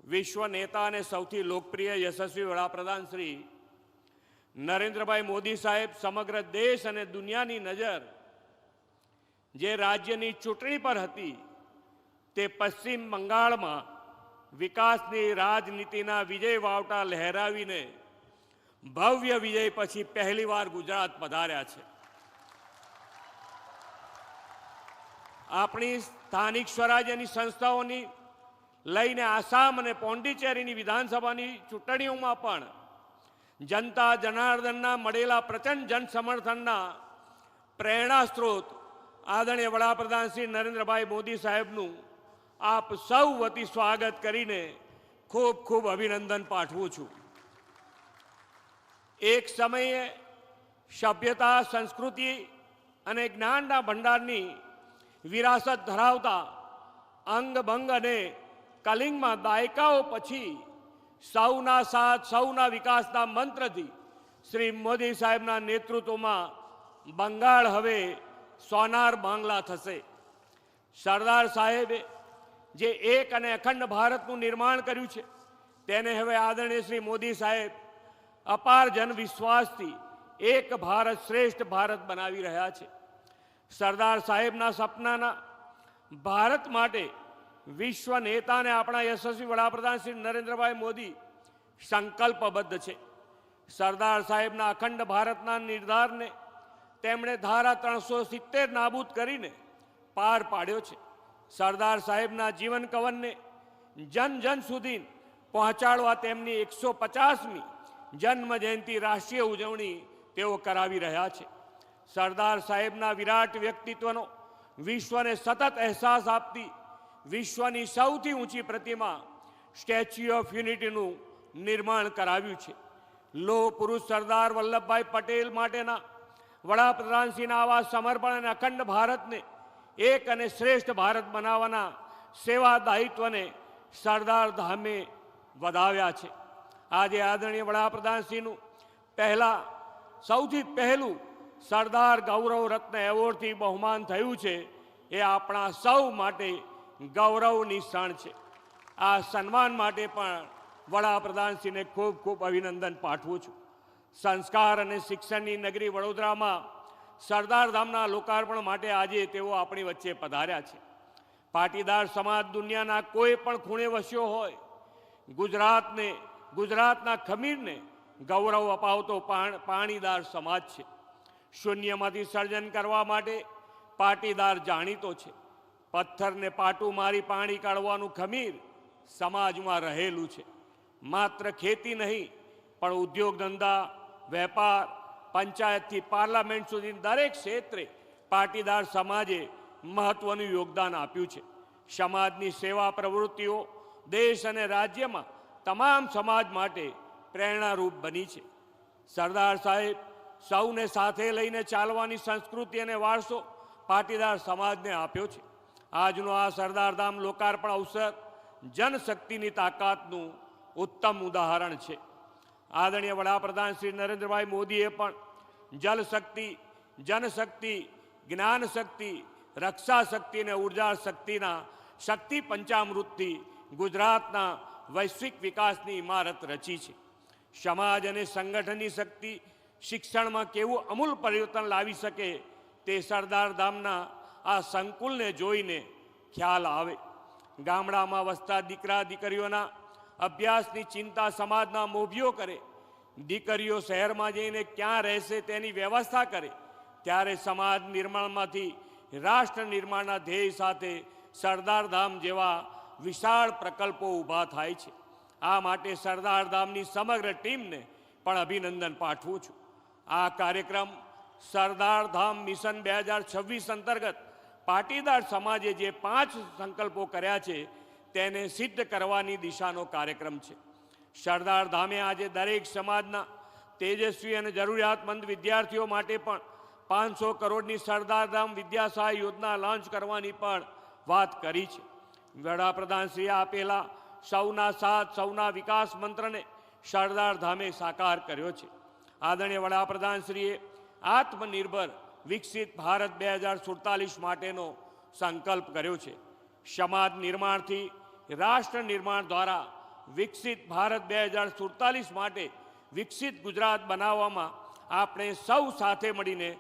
વિશ્વ નેતા અને સૌથી લોકપ્રિય યશસ્વી વડાપ્રધાન શ્રી નરેન્દ્રભાઈ મોદી સાહેબ સમગ્ર દેશ અને દુનિયાની નજર જે રાજ્યની ચૂંટણી પર હતી, તે પશ્ચિમ બંગાળમાં વિકાસની રાજનીતિના વિજય વાવટા લહેરાવીને ભવ્ય વિજય પછી પહેલીવાર ગુજરાત પધાર્યા છે. આપણી સ્થાનિક સ્વરાજ્યની સંસ્થાઓની લઈને આસામ અને પોંડિચેરીની વિધાનસભાની ચૂંટણીઓમાં પણ જનતા જનાર્દનના મળેલા પ્રચંડ જનસમર્થનના પ્રેરણા સ્ત્રોત આદરણીય વડાપ્રધાન શ્રી નરેન્દ્રભાઈ મોદી સાહેબનું આપ સૌ વતી સ્વાગત કરીને ખૂબ ખૂબ અભિનંદન પાઠવું છું. એક સમયે સભ્યતા, સંસ્કૃતિ અને જ્ઞાનના ભંડારની વિરાસત ધરાવતા અંગભંગ અને કલિંગમાં દાયકાઓ પછી સૌના સાથ, સૌના વિકાસના મંત્રથી શ્રી મોદી સાહેબના નેતૃત્વમાં બંગાળ હવે સોનાર બાંગ્લા થશે. સરદાર સાહેબે જે એક અને અખંડ ભારતનું નિર્માણ કર્યું છે તેને હવે આદરણીય શ્રી મોદી સાહેબ અપાર જનવિશ્વાસથી એક ભારત શ્રેષ્ઠ ભારત બનાવી રહ્યા છે. સરદાર સાહેબના સપનાના ભારત માટે વિશ્વ નેતાને આપણા યશસ્વી વડાપ્રધાન શ્રી નરેન્દ્રભાઈ મોદી સંકલ્પબદ્ધ છે. સરદાર સાહેબના અખંડ ભારતના નિર્ધારને તેમણે ધારા 370 નાબૂદ કરીને પાર પાડ્યો છે. સરદાર સાહેબના જીવન કવનને જન જન સુધી પહોંચાડવા તેમની 150મી જન્મ જયંતિ રાષ્ટ્રીય ઉજવણી તેઓ કરાવી રહ્યા છે. સરદાર સાહેબના વિરાટ વ્યક્તિત્વનો વિશ્વને સતત અહેસાસ આપતી વિશ્વની સૌથી ઊંચી પ્રતિમા સ્ટેચ્યુ ઓફ યુનિટીનું નિર્માણ કરાવ્યું છે. લોહ પુરુષ સરદાર વલ્લભભાઈ પટેલ માટેના વડાપ્રધાનશ્રીના આવા સમર્પણ અને અખંડ ભારતને એક અને શ્રેષ્ઠ ભારત બનાવવાના સેવા દાયિત્વને સરદાર ધામે વધાવ્યા છે. આજે આદરણીય વડાપ્રધાનશ્રીનું સૌથી પહેલું સરદાર ગૌરવ રત્ન એવોર્ડથી બહુમાન થયું છે. એ આપણા સૌ માટે ગૌરવની ક્ષણ છે. આ સન્માન માટે પણ વડાપ્રધાનશ્રીને ખૂબ ખૂબ અભિનંદન પાઠવું છું. સંસ્કાર અને શિક્ષણની નગરી વડોદરામાં સરદાર ધામના લોકાર્પણ માટે આજે તેઓ આપણી વચ્ચે પધાર્યા છે. પાટીદાર સમાજ દુનિયાના કોઈ પણ ખૂણે વસ્યો હોય, ગુજરાતના ખમીરને ગૌરવ અપાવતો પાણીદાર સમાજ છે. શૂન્યમાંથી સર્જન કરવા માટે પાટીદાર જાણીતો છે. પથ્થરને પાટું મારી પાણી કાઢવાનું ખમીર સમાજમાં રહેલું છે. માત્ર ખેતી નહીં પણ ઉદ્યોગ ધંધા, વેપાર, પંચાયતથી પાર્લામેન્ટ સુધી દરેક ક્ષેત્રે પાટીદાર સમાજે મહત્વનું યોગદાન આપ્યું છે. સમાજની સેવા પ્રવૃત્તિઓ દેશ અને રાજ્યમાં તમામ સમાજ માટે પ્રેરણારૂપ બની છે. સરદાર સાહેબ સૌને સાથે લઈને ચાલવાની સંસ્કૃતિ અને વારસો પાટીદાર સમાજને આપ્યો છે. આજનો આ સરદારધામ લોકાર્પણ અવસર જનશક્તિની તાકાતનું ઉત્તમ ઉદાહરણ છે. આદરણીય વડાપ્રધાન શ્રી નરેન્દ્રભાઈ મોદીએ પણ જલશક્તિ, જનશક્તિ, જ્ઞાન શક્તિ, રક્ષા શક્તિ અને ઉર્જા શક્તિના શક્તિ પંચામૃતથી ગુજરાતના વૈશ્વિક વિકાસની ઇમારત રચી છે. સમાજ અને સંગઠનની શક્તિ શિક્ષણમાં કેવું અમૂલ પરિવર્તન લાવી શકે તે સરદાર ધામના આ સંકુલને જોઈને ખ્યાલ આવે. ગામડામાં વસતા દીકરા દીકરીઓના અભ્યાસની ચિંતા સમાજના મોભીઓ કરે, દીકરીઓ શહેરમાં જઈને ક્યાં રહેશે તેની વ્યવસ્થા કરે, ત્યારે સમાજ નિર્માણમાંથી રાષ્ટ્ર નિર્માણના ધ્યેય સાથે સરદાર ધામ જેવા વિશાળ પ્રકલ્પો ઊભા થાય છે. આ માટે સરદાર ધામની સમગ્ર ટીમને પણ અભિનંદન પાઠવું છું. આ કાર્યક્રમ સરદાર ધામ મિશન 2026 અંતર્ગત પાટીદાર સમાજે જે 5 સંકલ્પો કર્યા છે તેને સિદ્ધ કરવાની દિશાનો કાર્યક્રમ છે. સરદાર ધામે આજે દરેક સમાજના તેજસ્વી અને જરૂરિયાતમંદ વિદ્યાર્થીઓ માટે પણ 500 કરોડની સરદાર ધામ વિદ્યા સહાય યોજના લોન્ચ કરવાની પણ વાત કરી છે. વડાપ્રધાનશ્રીએ આપેલા સૌના સાથ, સૌના વિકાસ મંત્રને સરદાર ધામે સાકાર કર્યો છે. આદરણીય વડાપ્રધાનશ્રીએ આત્મનિર્ભર વિકસિત ભારત 2047 માટેનો સંકલ્પ કર્યો છે. સમાજ નિર્માણથી રાષ્ટ્ર નિર્માણ દ્વારા વિકસિત ભારત 2047 માટે વિકસિત ગુજરાત બનાવવામાં આપણે સૌ સાથે મળીને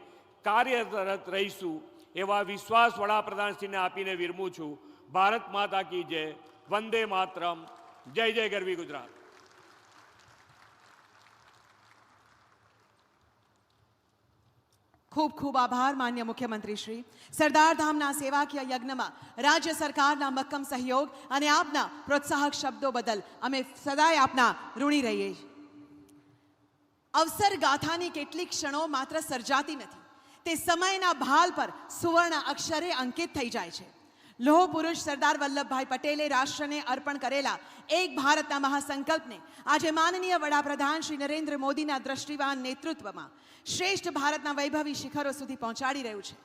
કાર્યરત રહીશું એવા વિશ્વાસ વડાપ્રધાનશ્રીને આપીને વિરમું છું. ભારત માતા કી જય. વંદે માતરમ. જય જય ગરવી ગુજરાત. ખૂબ ખૂબ આભાર માન્ય મુખ્યમંત્રી શ્રી. સરદાર ધામના સેવાકીય યજ્ઞમાં રાજ્ય સરકારના મક્કમ સહયોગ અને આપના પ્રોત્સાહક શબ્દો બદલ અમે સદાય આપના ઋણી રહીએ છીએ. અવસર ગાથાની કેટલીક ક્ષણો માત્ર સર્જાતી નથી, તે સમયના ભાલ પર સુવર્ણ અક્ષરે અંકિત થઈ જાય છે. લોહ પુરુષ સરદાર વલ્લભભાઈ પટેલે રાષ્ટ્રને અર્પણ કરેલા એક ભારતના મહાસંકલ્પને આજે માનનીય વડાપ્રધાન શ્રી નરેન્દ્ર મોદીના દ્રષ્ટિવાન નેતૃત્વમાં શ્રેષ્ઠ ભારતના વૈભવી શિખરો સુધી પહોંચાડી રહ્યું છે.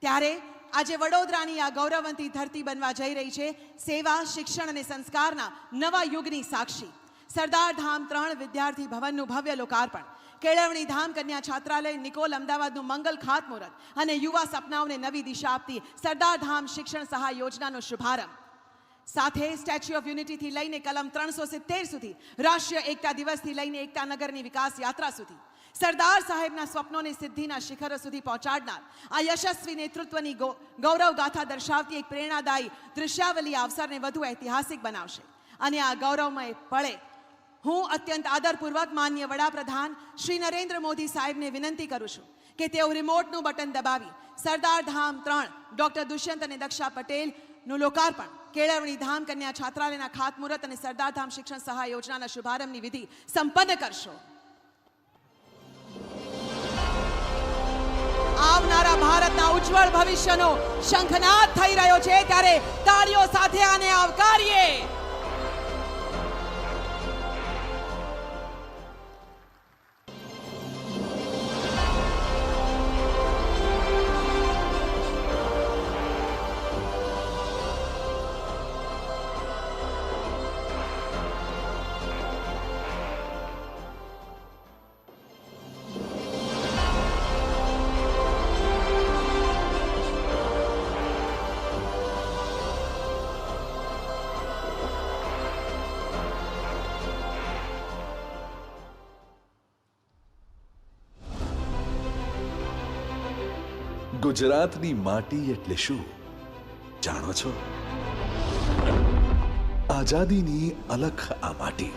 ત્યારે આજે વડોદરાની આ ગૌરવવંતી ધરતી બનવા જઈ રહી છે સેવા, શિક્ષણ અને સંસ્કારના નવા યુગની સાક્ષી. સરદાર ધામ 3 વિદ્યાર્થી ભવનનું ભવ્ય લોકાર્પણ, કેળવણી ધામ કન્યા છાત્રાલય નિકોલ અમદાવાદનું મંગલ ખાતમુહૂર્ત અને યુવા સપનાઓને નવી દિશા આપતી સરદાર ધામ શિક્ષણ સહાય યોજનાનો શુભારંભ. સાથે સ્ટેચ્યુ ઓફ યુનિટીથી લઈને કલમ 370 સુધી, રાષ્ટ્રીય એકતા દિવસથી લઈને એકતા નગરની વિકાસ યાત્રા સુધી સરદાર સાહેબના સ્વપ્નોને સિદ્ધિના શિખરો સુધી પહોંચાડનાર આ યશસ્વી નેતૃત્વની ગૌરવ ગાથા દર્શાવતી એક પ્રેરણાદાયી દૃશ્યાવલી આ અવસરને વધુ ઐતિહાસિક બનાવશે. અને આ ગૌરવમય પળે હું અત્યંત આદરપૂર્વક માનનીય વડાપ્રધાન શ્રી નરેન્દ્ર મોદી સાહેબને વિનંતી કરું છું કે તેઓ રિમોટનું બટન દબાવી સરદાર ધામ 3 ડોક્ટર દુષ્યંત અને દક્ષા પટેલનું લોકાર્પણ, કેળવણી ધામ કન્યા છાત્રાલયના ખાતમુહૂર્ત અને સરદાર ધામ શિક્ષણ સહાય યોજનાના શુભારંભની વિધિ સંપન્ન કરશો. આવનારા ભારતના ઉજ્જવળ ભવિષ્યનો શંખનાદ થઈ રહ્યો છે ત્યારે તાળીઓ સાથે આને આવકારીએ. ગુજરાતની માટી એટલે શું જાણો છો? આઝાદીની અલખ આ માટી,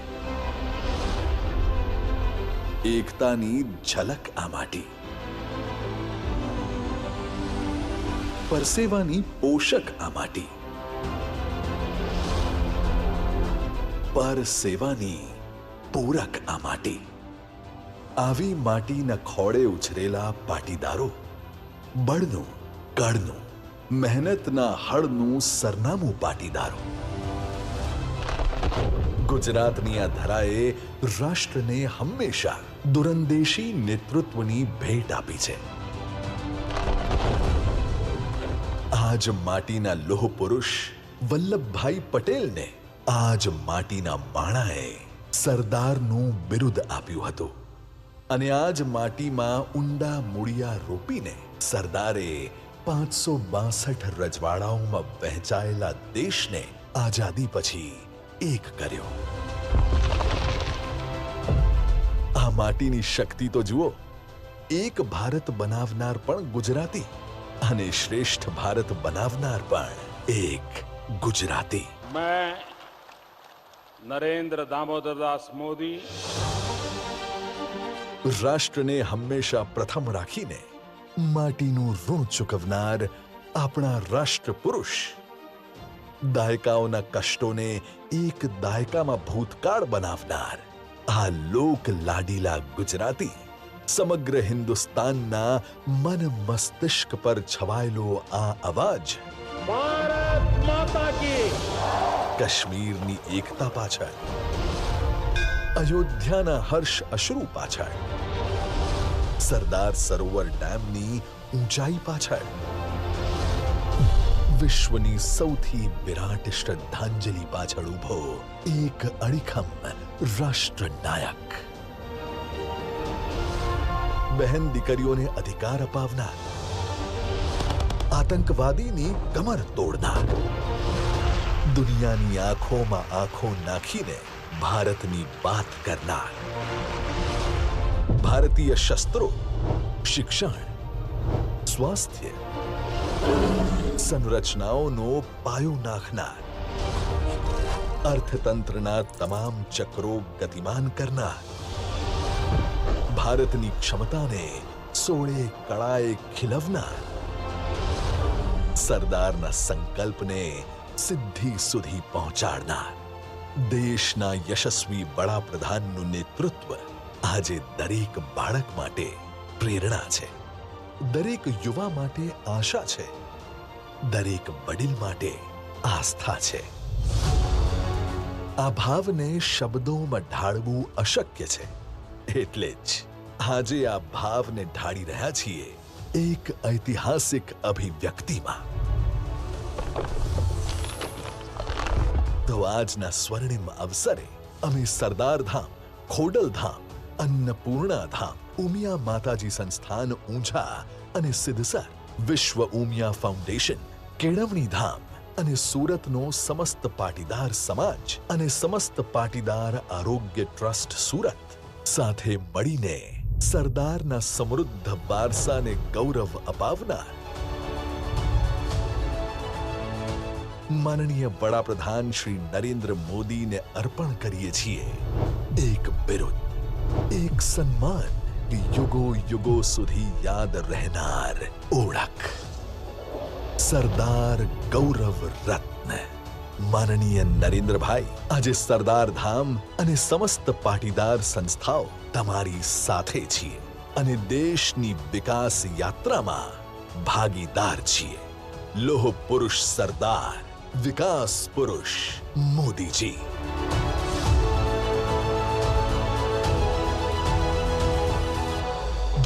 એકતાની ઝલક આ માટી, પરસેવાની પોષક આ માટી, પરસેવાની પૂરક આ માટી. આવી માટીના ખોળે ઉછરેલા પાટીદારો બળનું, કળનું, મહેનતના હળનું સરનામું પાટીદારો. ગુજરાતની આ ધરાએ રાષ્ટ્રને હંમેશા દૂરંદેશી નેતૃત્વની ભેટ આપી છે. આજ માટીના લોહ પુરુષ વલ્લભભાઈ પટેલને આજ માટીના માણાએ સરદારનું બિરુદ આપ્યું હતું. અને આજ માટીમાં ઊંડા મૂળિયા રોપીને સરદારે 562 રજવાડાઓમાં વહેંચાયેલા દેશને આઝાદી પછી એક કર્યો. આ માટીની શક્તિ તો જુઓ. એક ભારત બનાવનાર પણ ગુજરાતી અને શ્રેષ્ઠ ભારત બનાવનાર પણ એક ગુજરાતી. मैं नरेंद्र दामोदर दास मोदी રાષ્ટ્રને હંમેશા પ્રથમ રાખીને માટીનું ઋણ ચૂકવનાર આપણા રાષ્ટ્ર પુરુષ, દાયકાઓના કષ્ટોને એક દાયકામાં ભૂતકાળ બનાવનાર આ લોક લાડીલા ગુજરાતી, સમગ્ર હિન્દુસ્તાનના મન મસ્તિષ્ક પર છવાયેલો આ અવાજ, भारत माता की કાશ્મીરની એકતા પાછળ, અયોધ્યાના હર્ષ અશ્રુ પાછળ, સરદાર સરોવર ડેમની ઊંચાઈ પાછળ, વિશ્વની સૌથી વિરાટ શ્રદ્ધાંજલિ પાછળ ઊભો એક અડીખમ રાષ્ટ્રનાયક, બહેન દીકરીઓને અધિકાર અપાવનાર, આતંકવાદીની કમર તોડનાર, દુનિયાની આંખોમાં આંખો નાખીને ભારતની વાત કરનાર, ભારતીય શસ્ત્રો, શિક્ષણ, સ્વાસ્થ્ય, સંરચનાઓનો પાયો નાખનાર, અર્થતંત્રના તમામ ચક્રો ગતિમાન કરનાર, ભારતની ક્ષમતાને 16 કળાએ ખીલવનાર, સરદારના સંકલ્પને સિદ્ધિ સુધી પહોંચાડનાર, દેશના યશસ્વી વડાપ્રધાનનું નેતૃત્વ આજે દરેક બાળક માટે પ્રેરણા છે, દરેક યુવા માટે આશા છે, દરેક વડીલ માટે આસ્થા છે. આ ભાવને શબ્દોમાં ઢાળવું અશક્ય છે. એટલે જ આજે આ ભાવને ઢાળી રહ્યા છીએ એક ઐતિહાસિક અભિવ્યક્તિમાં. તો આજના સ્વર્ણિમ અવસરે અમે સરદાર ધામ, ખોડલધામ, અન્નપૂર્ણા ધામ, ઉમિયા માતાજી સંસ્થાન ઊંઝા અને સિદ્ધસર, વિશ્વ ઉમિયા ફાઉન્ડેશન, કેળવણી ધામ અને સુરતનો સમસ્ત પાટીદાર સમાજ અને સમસ્ત પાટીદાર આરોગ્ય ટ્રસ્ટ સુરત સાથે મળીને સરદારના સમૃદ્ધ વારસાને ગૌરવ અપાવનાર માનનીય વડાપ્રધાન શ્રી નરેન્દ્ર મોદીને અર્પણ કરીએ છીએ એક બિરુદ, એક સન્માન, યુગો યુગો સુધી યાદ રહેનાર ઓળખ, સરદાર ગૌરવ રત્ન. માનનીય નરેન્દ્રભાઈ, આજે સરદાર ધામ અને સમસ્ત પાટીદાર સંસ્થાઓ તમારી સાથે છીએ અને દેશની વિકાસ યાત્રામાં ભાગીદાર છીએ. લોહ પુરુષ સરદાર, વિકાસ પુરુષ મોદીજી.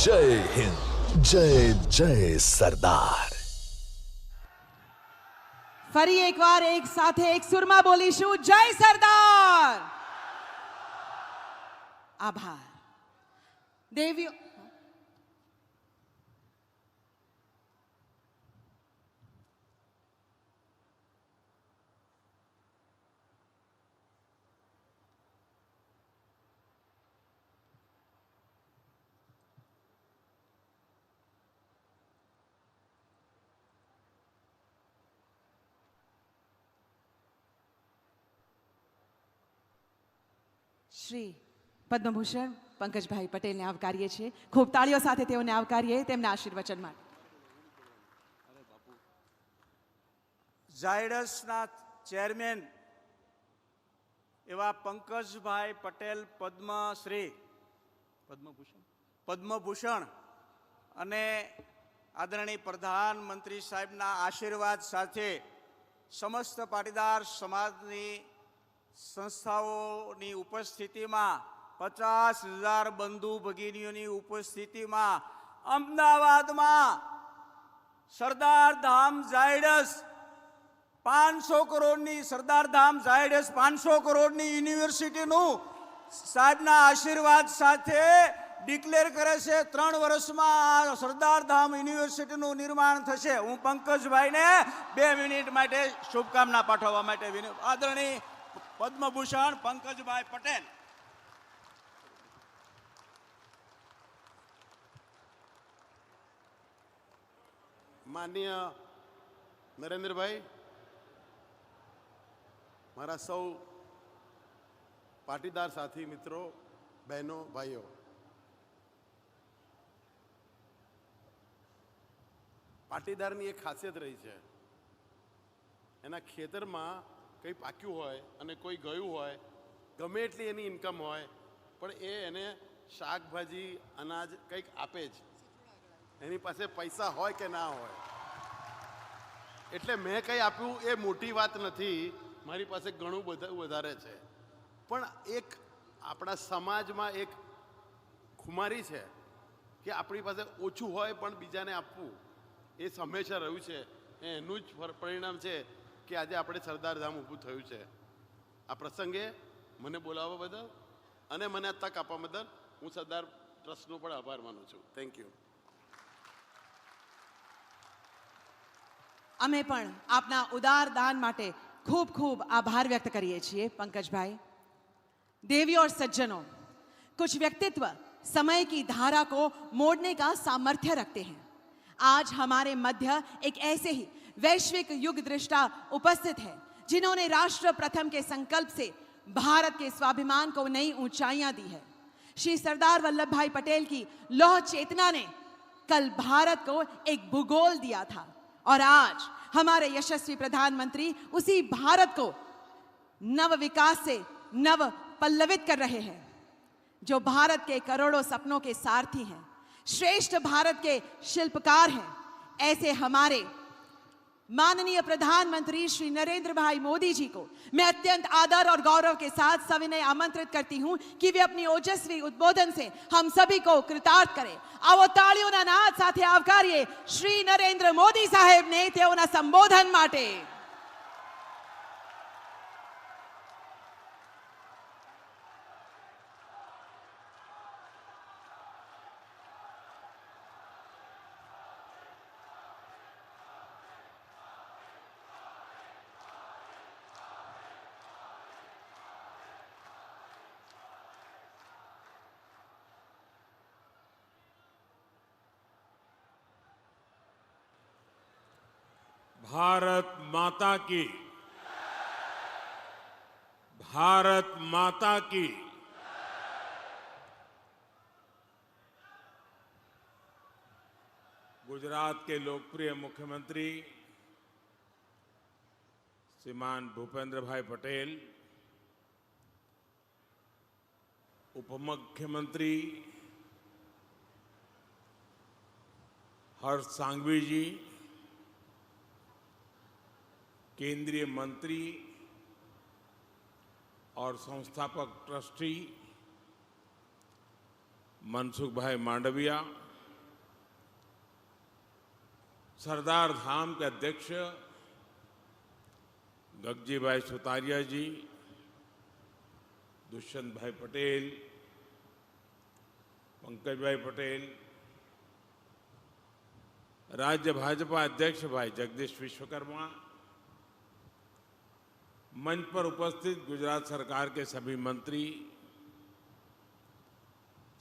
જય હિન્દ, જય જય સરદાર. ફરી એકવાર એક સાથે એક સુરમાં બોલીશું, જય સરદાર. આભાર. દેવીઓ શ્રી પદ્મભૂષણ પંકજભાઈ પટેલને આવકારીએ છીએ. ખૂબ તાળીઓ સાથે તેઓને આવકારીએ તેમના આશીર્વચન માટે. ઝાયડસના ચેરમેન એવા પંકજભાઈ પટેલ પદ્મભૂષણ અને આદરણીય પ્રધાનમંત્રી સાહેબના આશીર્વાદ સાથે સમસ્ત પાટીદાર સમાજની સંસ્થાઓની ઉપસ્થિતિમાં 50,000 બંધુ ભગીનીઓની ઉપસ્થિતિમાં અમદાવાદમાં સરદાર ધામ ઝાયડસ 500 કરોડની સરદાર ધામ ઝાયડસ 500 કરોડની યુનિવર્સિટીનું સાહેબના આશીર્વાદ સાથે ડિક્લેર કરે છે. 3 વર્ષમાં સરદાર ધામ યુનિવર્સિટીનું નિર્માણ થશે. હું પંકજભાઈને 2 મિનિટ માટે શુભકામના પાઠવવા માટે આદરણીય પદ્મભૂષણ પંકજભાઈ પટેલ. માનનીય નરેન્દ્રભાઈ, મારા સૌ પાટીદાર સાથી મિત્રો, બહેનો, ભાઈઓ, પાટીદારની એક ખાસિયત રહી છે. એના ખેતરમાં કંઈ પાક્યું હોય અને કોઈ ગયું હોય, ગમે એટલી એની ઇન્કમ હોય, પણ એને શાકભાજી, અનાજ કંઈક આપે જ. એની પાસે પૈસા હોય કે ના હોય. એટલે મેં કંઈ આપ્યું એ મોટી વાત નથી, મારી પાસે ઘણું બધું વધારે છે. પણ એક આપણા સમાજમાં એક ખુમારી છે કે આપણી પાસે ઓછું હોય પણ બીજાને આપવું, એ હંમેશા રહ્યું છે. એનું જ પરિણામ છે કે આજે આપણે સરદાર ધામ ઊભું થયું છે. આ પ્રસંગે મને બોલાવવા બદલ અને મને આ તક આપવા બદલ હું સરદાર ટ્રસ્ટનો પણ આભાર માનું છું. Thank you. અમે પણ આપના ઉદાર દાન માટે खूब खूब आभार व्यक्त करिए छिए पंकज भाई। देवियों और सज्जनों, कुछ व्यक्तित्व समय की धारा को मोड़ने का सामर्थ्य रखते हैं। आज हमारे मध्य एक ऐसे ही वैश्विक युग दृष्टा उपस्थित है जिन्होंने राष्ट्र प्रथम के संकल्प से भारत के स्वाभिमान को नई ऊंचाइयां दी है। श्री सरदार वल्लभ भाई पटेल की लौह चेतना ने कल भारत को एक भूगोल दिया था और आज हमारे यशस्वी प्रधानमंत्री उसी भारत को नव विकास से नव पल्लवित कर रहे हैं, जो भारत के करोड़ों सपनों के सारथी हैं, श्रेष्ठ भारत के शिल्पकार हैं। ऐसे हमारे माननीय प्रधानमंत्री श्री नरेंद्र भाई मोदी जी को मैं अत्यंत आदर और गौरव के साथ सविनय आमंत्रित करती हूं कि वे अपनी ओजस्वी उद्बोधन से हम सभी को कृतार्थ करें। आवो ताळीओना नाદ સાથે આવકારીએ શ્રી નરેન્દ્ર મોદી સાહેબને તેઓના સંબોધન માટે। भारत माता की, भारत माता की। गुजरात के लोकप्रिय मुख्यमंत्री श्रीमान भूपेंद्र भाई पटेल, उपमुख्यमंत्री हर्ष सांघवी जी, केंद्रीय मंत्री और संस्थापक ट्रस्टी मनसुख भाई मांडविया, सरदार धाम के अध्यक्ष गगजी भाई सुतारिया जी, दुष्यंत भाई पटेल, पंकज भाई पटेल, राज्य भाजपा अध्यक्ष भाई जगदीश विश्वकर्मा, मंच पर उपस्थित गुजरात सरकार के सभी मंत्री,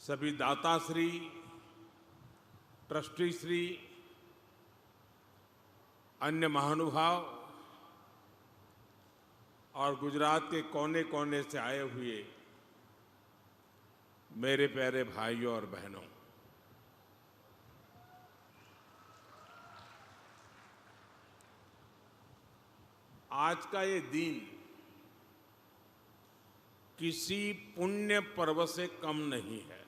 सभी दाताश्री, ट्रस्टी श्री, अन्य महानुभाव और गुजरात के कोने कोने से आए हुए मेरे प्यारे भाइयों और बहनों, आज का ये दिन किसी पुण्य पर्व से कम नहीं है।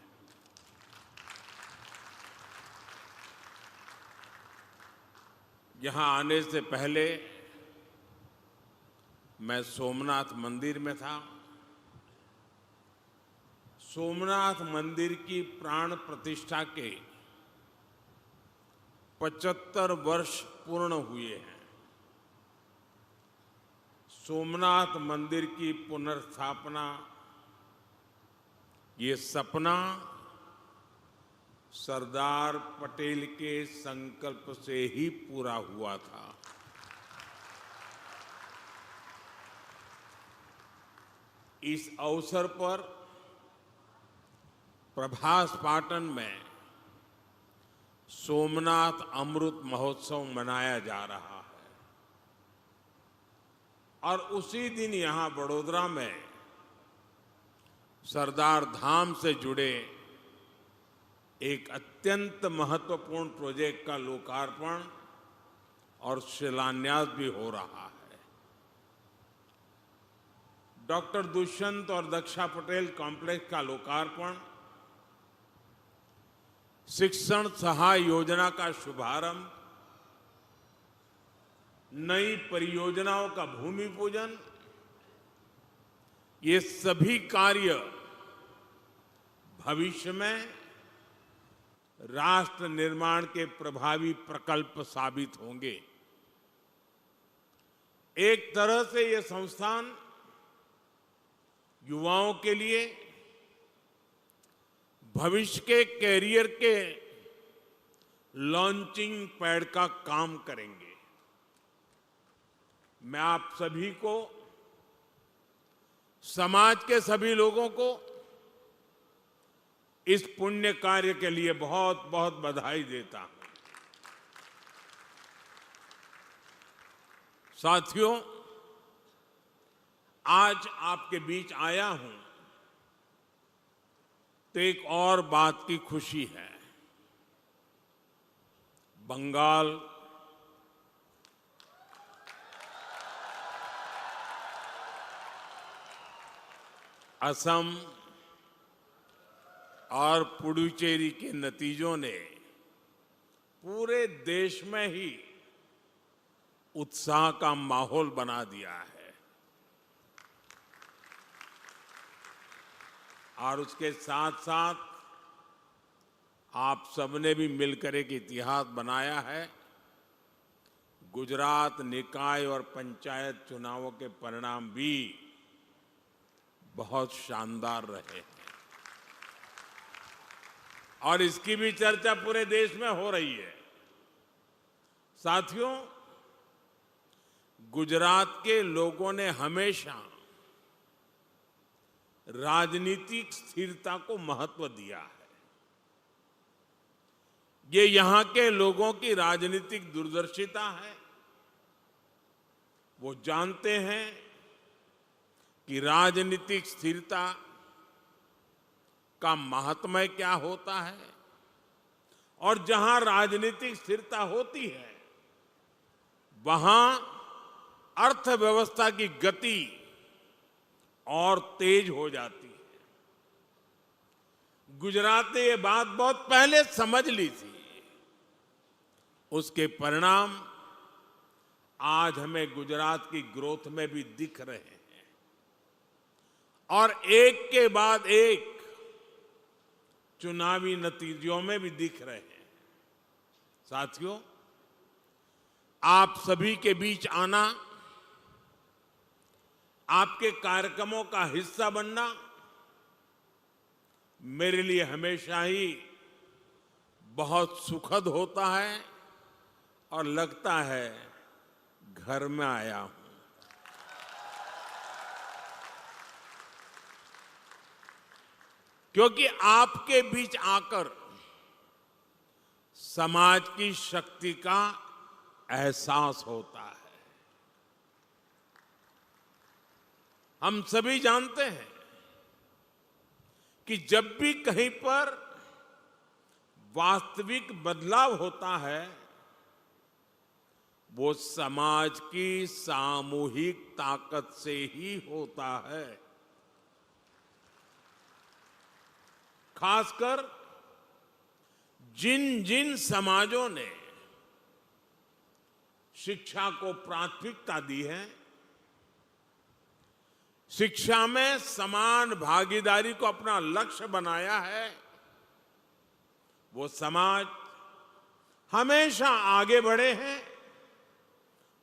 यहां आने से पहले मैं सोमनाथ मंदिर में था। सोमनाथ मंदिर की प्राण प्रतिष्ठा के 75 वर्ष पूर्ण हुए हैं। सोमनाथ मंदिर की पुनर्स्थापना, ये सपना सरदार पटेल के संकल्प से ही पूरा हुआ था। इस अवसर पर प्रभास पाटन में सोमनाथ अमृत महोत्सव मनाया जा रहा है और उसी दिन यहां बड़ोदरा में सरदार धाम से जुड़े एक अत्यंत महत्वपूर्ण प्रोजेक्ट का लोकार्पण और शिलान्यास भी हो रहा है। डॉक्टर दुष्यंत और दक्षा पटेल कॉम्प्लेक्स का लोकार्पण, शिक्षण सहाय योजना का शुभारंभ, नई परियोजनाओं का भूमि पूजन, ये सभी कार्य भविष्य में राष्ट्र निर्माण के प्रभावी प्रकल्प साबित होंगे। एक तरह से ये संस्थान युवाओं के लिए भविष्य के कैरियर के लॉन्चिंग पैड का काम करेंगे। मैं आप सभी को, समाज के सभी लोगों को इस पुण्य कार्य के लिए बहुत बहुत बधाई देता हूं। साथियों, आज आपके बीच आया हूं तो एक और बात की खुशी है। बंगाल, असम और पुडुचेरी के नतीजों ने पूरे देश में ही उत्साह का माहौल बना दिया है। और उसके साथ साथ आप सबने भी मिलकर एक इतिहास बनाया है। गुजरात निकाय और पंचायत चुनावों के परिणाम भी बहुत शानदार रहे हैं और इसकी भी चर्चा पूरे देश में हो रही है। साथियों, गुजरात के लोगों ने हमेशा राजनीतिक स्थिरता को महत्व दिया है। ये यहां के लोगों की राजनीतिक दूरदर्शिता है। वो जानते हैं कि राजनीतिक स्थिरता का महात्म्य क्या होता है और जहां राजनीतिक स्थिरता होती है वहां अर्थव्यवस्था की गति और तेज हो जाती है। गुजरात ने ये बात बहुत पहले समझ ली थी। उसके परिणाम आज हमें गुजरात की ग्रोथ में भी दिख रहे हैं और एक के बाद एक चुनावी नतीजों में भी दिख रहे हैं। साथियों, आप सभी के बीच आना, आपके कार्यक्रमों का हिस्सा बनना मेरे लिए हमेशा ही बहुत सुखद होता है और लगता है घर में आया हूं। क्योंकि आपके बीच आकर समाज की शक्ति का एहसास होता है। हम सभी जानते हैं कि जब भी कहीं पर वास्तविक बदलाव होता है वो समाज की सामूहिक ताकत से ही होता है। खासकर जिन जिन समाजों ने शिक्षा को प्राथमिकता दी है, शिक्षा में समान भागीदारी को अपना लक्ष्य बनाया है, वो समाज हमेशा आगे बढ़े हैं।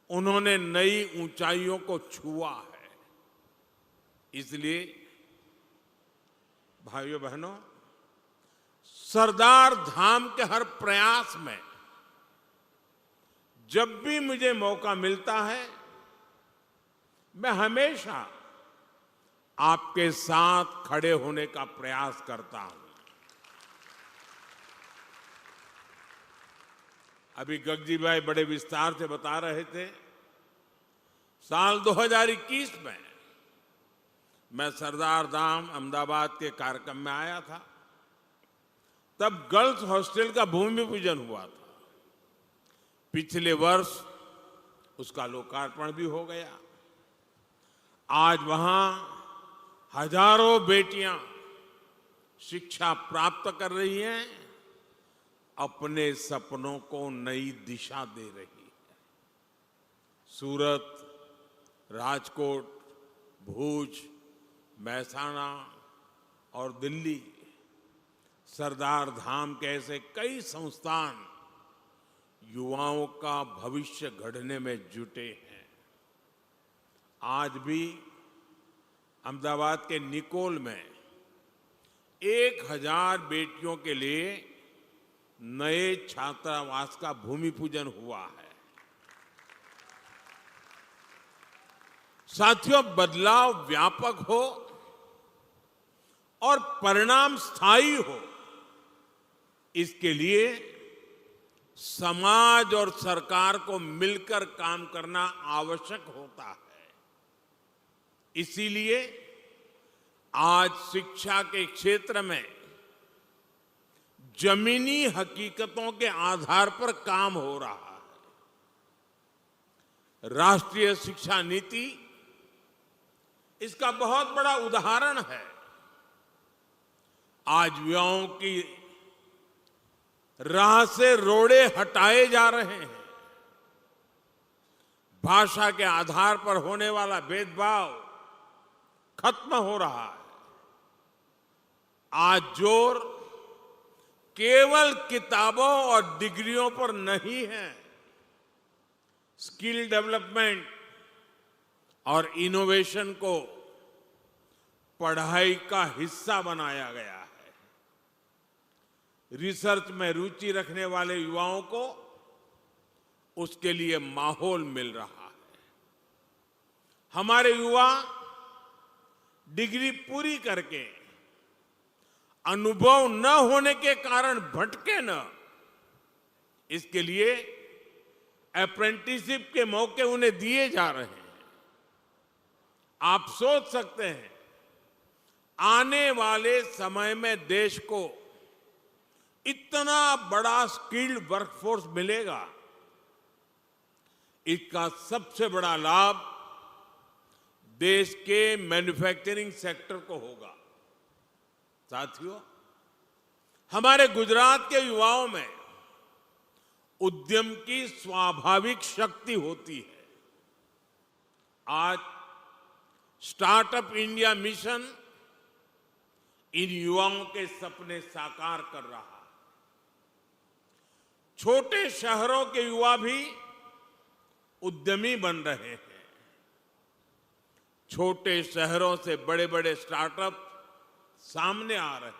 उन्होंने नई ऊंचाइयों को छुआ है। इसलिए भाइयों बहनों, सरदार धाम के हर प्रयास में जब भी मुझे मौका मिलता है मैं हमेशा आपके साथ खड़े होने का प्रयास करता हूं। अभी गगजी भाई बड़े विस्तार से बता रहे थे, साल 2021 में मैं सरदार धाम अहमदाबाद के कार्यक्रम में आया था। तब गर्ल्स हॉस्टल का भूमि पूजन हुआ था। पिछले वर्ष उसका लोकार्पण भी हो गया। आज वहां हजारों बेटियां शिक्षा प्राप्त कर रही हैं, अपने सपनों को नई दिशा दे रही है। सूरत, राजकोट, भूज, महसाणा और दिल्ली, सरदार धाम के ऐसे कई संस्थान युवाओं का भविष्य गढ़ने में जुटे हैं। आज भी अहमदाबाद के निकोल में 1000 बेटियों के लिए नए छात्रावास का भूमि पूजन हुआ है। साथियों, बदलाव व्यापक हो और परिणाम स्थायी हो, इसके लिए समाज और सरकार को मिलकर काम करना आवश्यक होता है। इसीलिए आज शिक्षा के क्षेत्र में जमीनी हकीकतों के आधार पर काम हो रहा है। राष्ट्रीय शिक्षा नीति इसका बहुत बड़ा उदाहरण है। आज युवाओं की राह से रोड़े हटाए जा रहे हैं। भाषा के आधार पर होने वाला भेदभाव खत्म हो रहा है। आज जोर केवल किताबों और डिग्रियों पर नहीं है, स्किल डेवलपमेंट और इनोवेशन को पढ़ाई का हिस्सा बनाया गया है। रिसर्च में रुचि रखने वाले युवाओं को उसके लिए माहौल मिल रहा है। हमारे युवा डिग्री पूरी करके अनुभव न होने के कारण भटके न, इसके लिए अप्रेंटिसशिप के मौके उन्हें दिए जा रहे हैं। आप सोच सकते हैं आने वाले समय में देश को इतना बड़ा स्किल्ड वर्कफोर्स मिलेगा, इसका सबसे बड़ा लाभ देश के मैन्युफैक्चरिंग सेक्टर को होगा। साथियों, हमारे गुजरात के युवाओं में उद्यम की स्वाभाविक शक्ति होती है। आज स्टार्टअप इंडिया मिशन इन युवाओं के सपने साकार कर रहा है। छोटे शहरों के युवा भी उद्यमी बन रहे हैं। छोटे शहरों से बड़े बड़े स्टार्टअप सामने आ रहे हैं।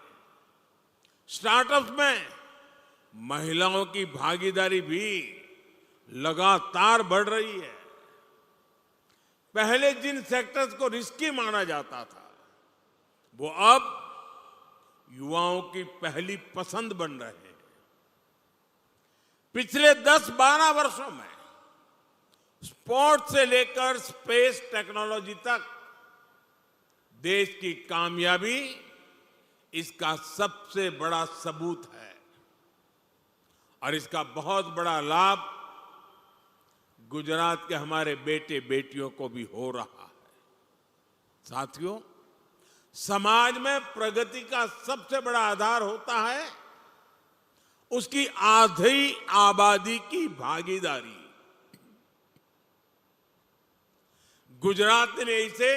स्टार्टअप्स में महिलाओं की भागीदारी भी लगातार बढ़ रही है। पहले जिन सेक्टर्स को रिस्की माना जाता था, वो अब युवाओं की पहली पसंद बन रहे हैं। पिछले 10-12 वर्षों में स्पोर्ट्स से लेकर स्पेस टेक्नोलॉजी तक देश की कामयाबी इसका सबसे बड़ा सबूत है, और इसका बहुत बड़ा लाभ गुजरात के हमारे बेटे बेटियों को भी हो रहा है। साथियों, समाज में प्रगति का सबसे बड़ा आधार होता है उसकी आधी आबादी की भागीदारी। गुजरात ने इसे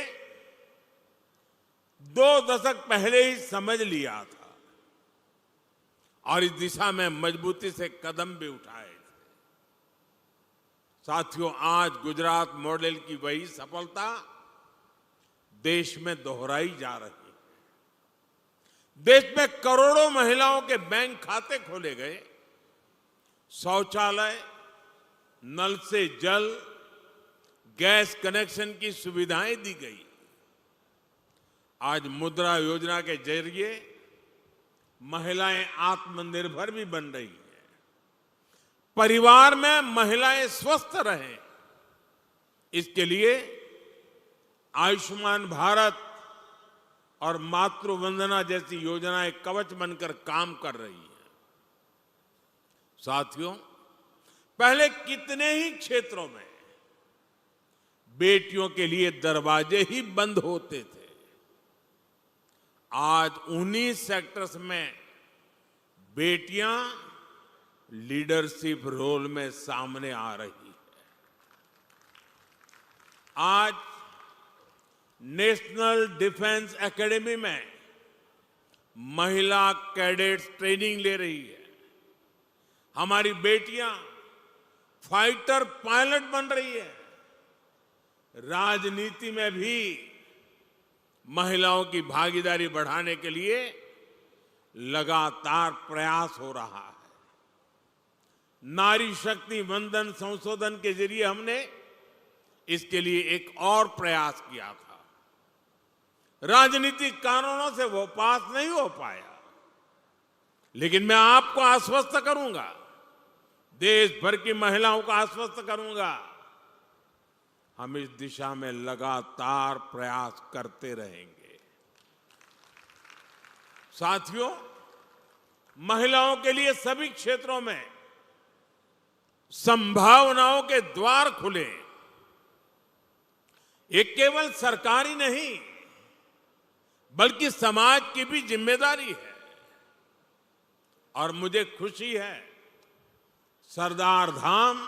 2 दशक पहले ही समझ लिया था और इस दिशा में मजबूती से कदम भी उठाए थे। साथियों, आज गुजरात मॉडल की वही सफलता देश में दोहराई जा रही है। देश में करोड़ों महिलाओं के बैंक खाते खोले गए, शौचालय, नल से जल, गैस कनेक्शन की सुविधाएं दी गई। आज मुद्रा योजना के जरिए महिलाएं आत्मनिर्भर भी बन रही हैं। परिवार में महिलाएं स्वस्थ रहें, इसके लिए आयुष्मान भारत और मातृ वंदना जैसी योजनाएं कवच बनकर काम कर रही हैं। साथियों, पहले कितने ही क्षेत्रों में बेटियों के लिए दरवाजे ही बंद होते थे। आज उन्हीं सेक्टर्स में बेटियां लीडरशिप रोल में सामने आ रही है। आज नेशनल डिफेंस एकेडमी में महिला कैडेट्स ट्रेनिंग ले रही है। हमारी बेटियां फाइटर पायलट बन रही है। राजनीति में भी महिलाओं की भागीदारी बढ़ाने के लिए लगातार प्रयास हो रहा है। नारी शक्ति वंदन संशोधन के जरिए हमने इसके लिए एक और प्रयास किया था। राजनीतिक कानूनों से वो पास नहीं हो पाया, लेकिन मैं आपको आश्वस्त करूंगा, देश भर की महिलाओं को आश्वस्त करूंगा, हम इस दिशा में लगातार प्रयास करते रहेंगे। साथियों, महिलाओं के लिए सभी क्षेत्रों में संभावनाओं के द्वार खुले। ये केवल सरकारी नहीं, बल्कि समाज की भी जिम्मेदारी है। और मुझे खुशी है, सरदार धाम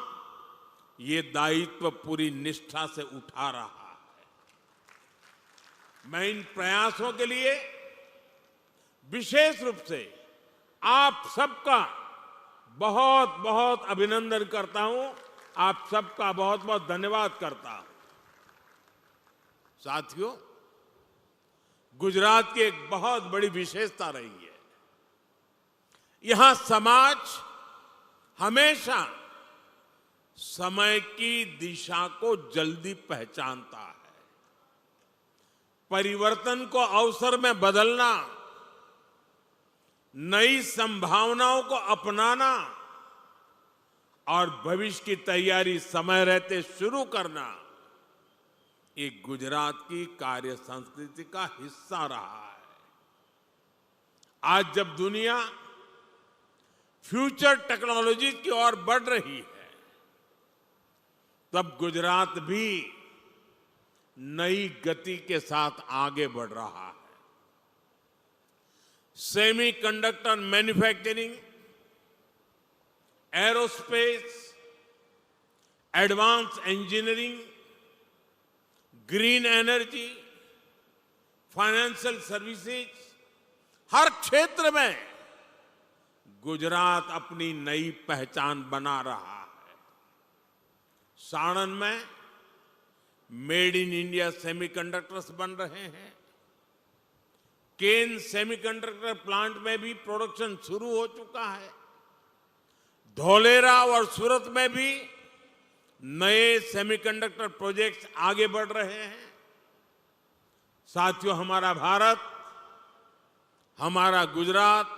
ये दायित्व पूरी निष्ठा से उठा रहा है। मैं इन प्रयासों के लिए विशेष रूप से आप सबका बहुत बहुत अभिनंदन करता हूं, आप सबका बहुत बहुत धन्यवाद करता हूं। साथियों, गुजरात की एक बहुत बड़ी विशेषता रही है, यहां समाज हमेशा समय की दिशा को जल्दी पहचानता है। परिवर्तन को अवसर में बदलना, नई संभावनाओं को अपनाना और भविष्य की तैयारी समय रहते शुरू करना, ये गुजरात की कार्य संस्कृति का हिस्सा रहा है। आज जब दुनिया फ्यूचर टेक्नोलॉजी की ओर बढ़ रही है, तब गुजरात भी नई गति के साथ आगे बढ़ रहा है। Semiconductor manufacturing, aerospace, advance engineering, green energy, financial services, हर क्षेत्र में गुजरात अपनी नई पहचान बना रहा है। साणंद में मेड इन इंडिया सेमीकंडक्टर्स बन रहे हैं। केन सेमीकंडक्टर प्लांट में भी प्रोडक्शन शुरू हो चुका है। धौलेरा और सूरत में भी नए सेमीकंडक्टर प्रोजेक्ट्स आगे बढ़ रहे हैं। साथियों, हमारा भारत, हमारा गुजरात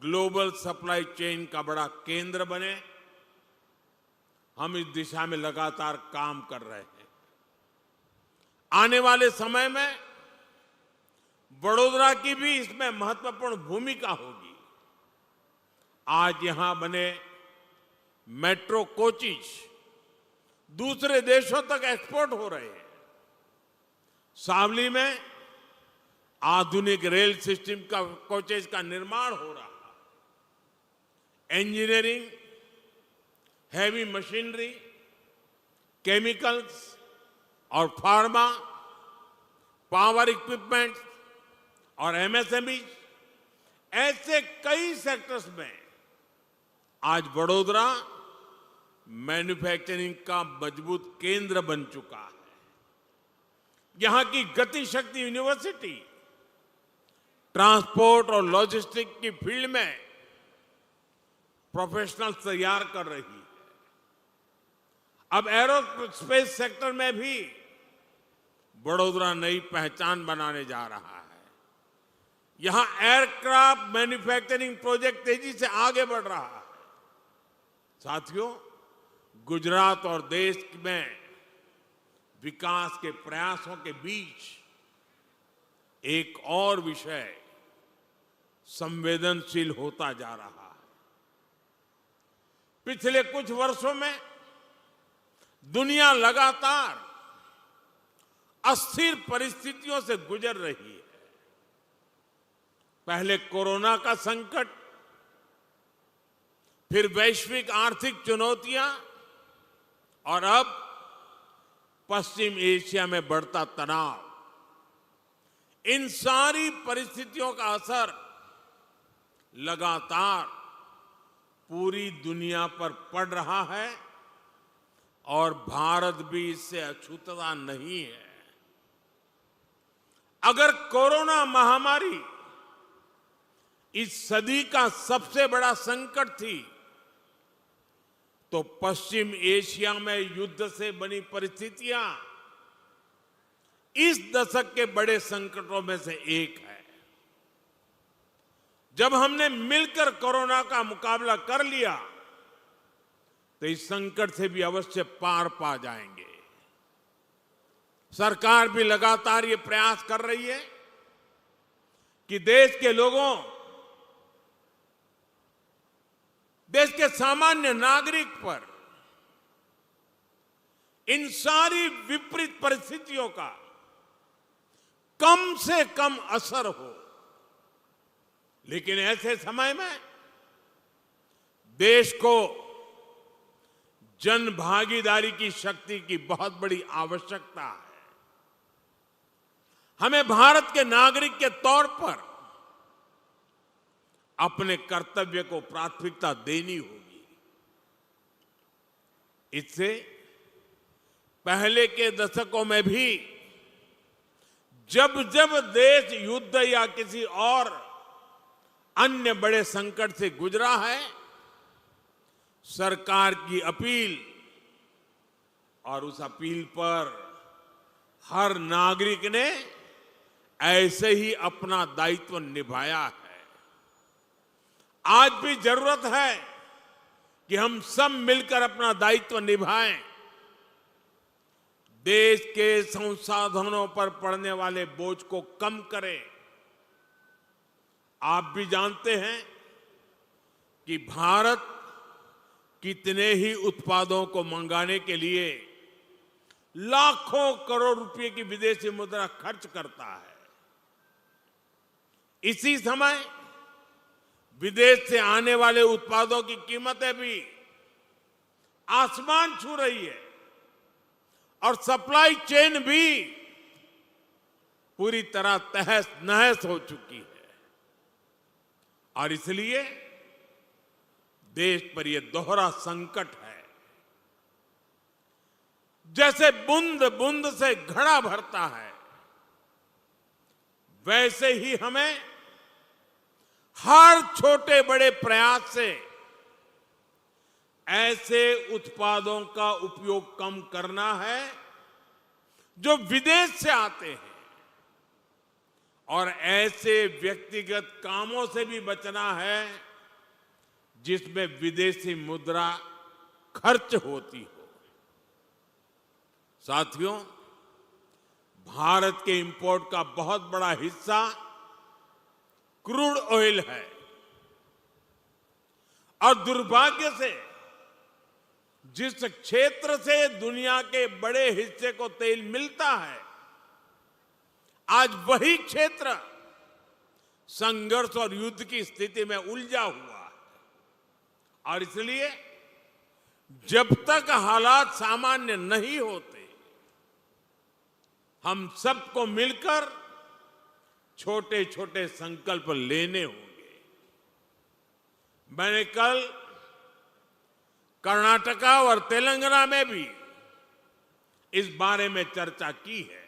ग्लोबल सप्लाई चेन का बड़ा केंद्र बने, हम इस दिशा में लगातार काम कर रहे हैं। आने वाले समय में वडोदरा की भी इसमें महत्वपूर्ण भूमिका होगी। आज यहां बने मेट्रो कोचेज दूसरे देशों तक एक्सपोर्ट हो रहे हैं। सावली में आधुनिक रेल सिस्टम का कोचेज का निर्माण हो रहा है। इंजीनियरिंग, हैवी मशीनरी, केमिकल्स और फार्मा, पावर इक्विपमेंट और एमएसएमई, ऐसे कई सेक्टर्स में आज वडोदरा मैन्युफैक्चरिंग का मजबूत केंद्र बन चुका है। यहां की गति शक्ति यूनिवर्सिटी ट्रांसपोर्ट और लॉजिस्टिक की फील्ड में प्रोफेशनल्स तैयार कर रही है। अब एरोस्पेस सेक्टर में भी वडोदरा नई पहचान बनाने जा रहा है। यहां एयरक्राफ्ट मैन्युफैक्चरिंग प्रोजेक्ट तेजी से आगे बढ़ रहा है। साथियों, गुजरात और देश में विकास के प्रयासों के बीच एक और विषय संवेदनशील होता जा रहा है। पिछले कुछ वर्षों में दुनिया लगातार अस्थिर परिस्थितियों से गुजर रही है। पहले कोरोना का संकट, फिर वैश्विक आर्थिक चुनौतियां और अब पश्चिम एशिया में बढ़ता तनाव। इन सारी परिस्थितियों का असर लगातार पूरी दुनिया पर पड़ रहा है और भारत भी इससे अछूता नहीं है। अगर कोरोना महामारी इस सदी का सबसे बड़ा संकट थी, तो पश्चिम एशिया में युद्ध से बनी परिस्थितियां इस दशक के बड़े संकटों में से एक है। जब हमने मिलकर कोरोना का मुकाबला कर लिया, तो इस संकट से भी अवश्य पार पा जाएंगे। सरकार भी लगातार ये प्रयास कर रही है कि देश के लोगों, देश के सामान्य नागरिक पर इन सारी विपरीत परिस्थितियों का कम से कम असर हो। लेकिन ऐसे समय में देश को जन भागीदारी की शक्ति की बहुत बड़ी आवश्यकता है। हमें भारत के नागरिक के तौर पर अपने कर्तव्य को प्राथमिकता देनी होगी। इससे पहले के दशकों में भी जब जब देश युद्ध या किसी और अन्य बड़े संकट से गुजरा है, सरकार की अपील और उस अपील पर हर नागरिक ने ऐसे ही अपना दायित्व निभाया है। आज भी जरूरत है कि हम सब मिलकर अपना दायित्व निभाएं। देश के संसाधनों पर पड़ने वाले बोझ को कम करें। आप भी जानते हैं कि भारत कितने ही उत्पादों को मंगाने के लिए लाखों करोड़ रुपए की विदेशी मुद्रा खर्च करता है। इसी समय विदेश से आने वाले उत्पादों की कीमतें भी आसमान छू रही है और सप्लाई चेन भी पूरी तरह तहस नहस हो चुकी है। और इसलिए देश पर यह दोहरा संकट है। जैसे बूंद बूंद से घड़ा भरता है, वैसे ही हमें हर छोटे बड़े प्रयास से ऐसे उत्पादों का उपयोग कम करना है जो विदेश से आते हैं, और ऐसे व्यक्तिगत कामों से भी बचना है जिसमें विदेशी मुद्रा खर्च होती हो। साथियों, भारत के इंपोर्ट का बहुत बड़ा हिस्सा क्रूड ऑयल है और दुर्भाग्य से जिस क्षेत्र से दुनिया के बड़े हिस्से को तेल मिलता है, आज वही क्षेत्र संघर्ष और युद्ध की स्थिति में उलझा हुआ है। और इसलिए जब तक हालात सामान्य नहीं होते, हम सबको मिलकर छोटे छोटे संकल्प लेने होंगे। मैंने कल कर्नाटका और तेलंगाना में भी इस बारे में चर्चा की है।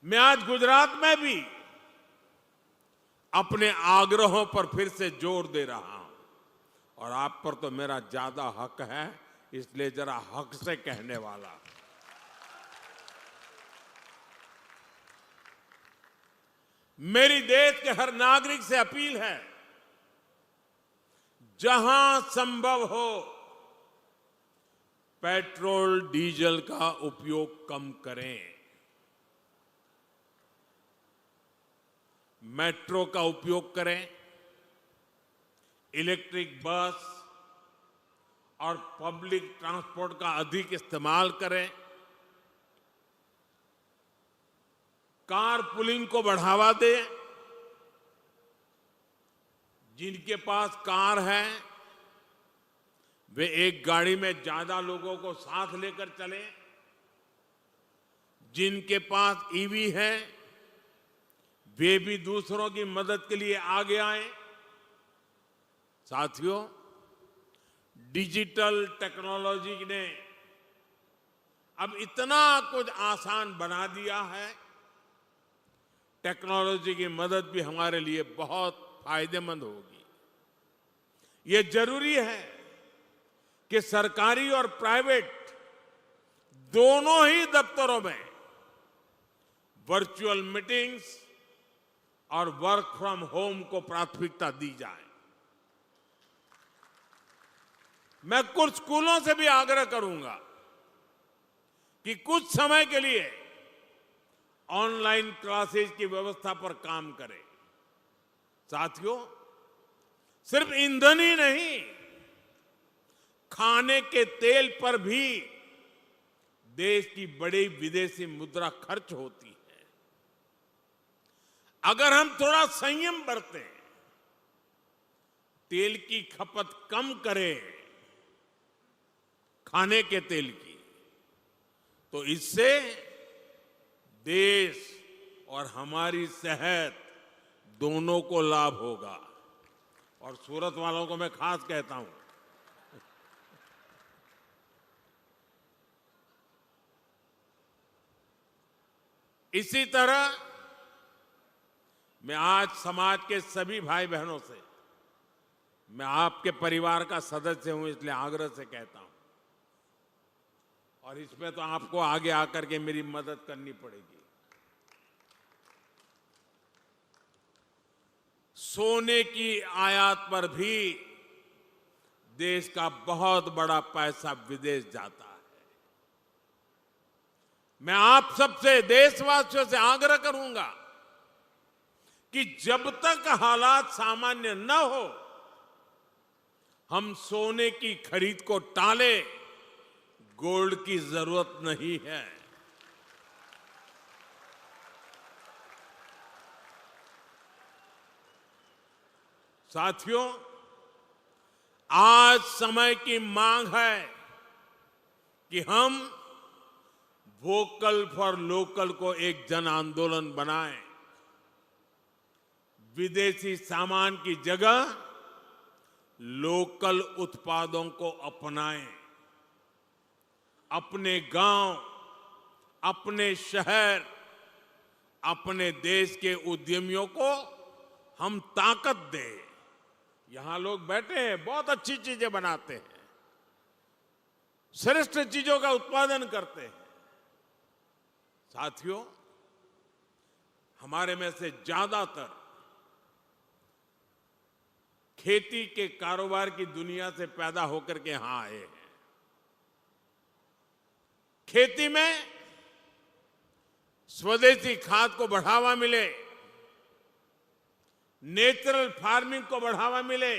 मैं आज गुजरात में भी अपने आग्रहों पर फिर से जोर दे रहा हूं, और आप पर तो मेरा ज्यादा हक है, इसलिए जरा हक से कहने वाला। मेरी देश के हर नागरिक से अपील है, जहां संभव हो पेट्रोल डीजल का उपयोग कम करें। मेट्रो का उपयोग करें, इलेक्ट्रिक बस और पब्लिक ट्रांसपोर्ट का अधिक इस्तेमाल करें, कार पुलिंग को बढ़ावा दें। जिनके पास कार है वे एक गाड़ी में ज्यादा लोगों को साथ लेकर चलें। जिनके पास ईवी है वे भी दूसरों की मदद के लिए आगे आए। साथियों, डिजिटल टेक्नोलॉजी ने अब इतना कुछ आसान बना दिया है। टेक्नोलॉजी की मदद भी हमारे लिए बहुत फायदेमंद होगी। ये जरूरी है कि सरकारी और प्राइवेट दोनों ही दफ्तरों में वर्चुअल मीटिंग्स और वर्क फ्रॉम होम को प्राथमिकता दी जाए। मैं कुछ स्कूलों से भी आग्रह करूंगा कि कुछ समय के लिए ऑनलाइन क्लासेस की व्यवस्था पर काम करें। साथियों, सिर्फ ईंधन ही नहीं, खाने के तेल पर भी देश की बड़ी विदेशी मुद्रा खर्च होती है। अगर हम थोड़ा संयम बरतें, तेल की खपत कम करें, खाने के तेल की, तो इससे देश और हमारी सेहत दोनों को लाभ होगा। और सूरत वालों को मैं खास कहता हूं, इसी तरह मैं आज समाज के सभी भाई बहनों से, मैं आपके परिवार का सदस्य हूं इसलिए आग्रह से कहता हूं, और इसमें तो आपको आगे आकर के मेरी मदद करनी पड़ेगी। सोने की आयात पर भी देश का बहुत बड़ा पैसा विदेश जाता है। मैं आप सबसे, देशवासियों से आग्रह करूंगा कि जब तक हालात सामान्य न हो, हम सोने की खरीद को टाले, गोल्ड की जरूरत नहीं है। साथियों, आज समय की मांग है कि हम वोकल फॉर लोकल को एक जन आंदोलन बनाएं। विदेशी सामान की जगह लोकल उत्पादों को अपनाएं। अपने गांव, अपने शहर, अपने देश के उद्यमियों को हम ताकत दें। यहां लोग बैठे हैं, बहुत अच्छी चीजें बनाते हैं, श्रेष्ठ चीजों का उत्पादन करते हैं। साथियों, हमारे में से ज्यादातर खेती के कारोबार की दुनिया से पैदा होकर के यहां आए हैं। खेती में स्वदेशी खाद को बढ़ावा मिले, नेचुरल फार्मिंग को बढ़ावा मिले,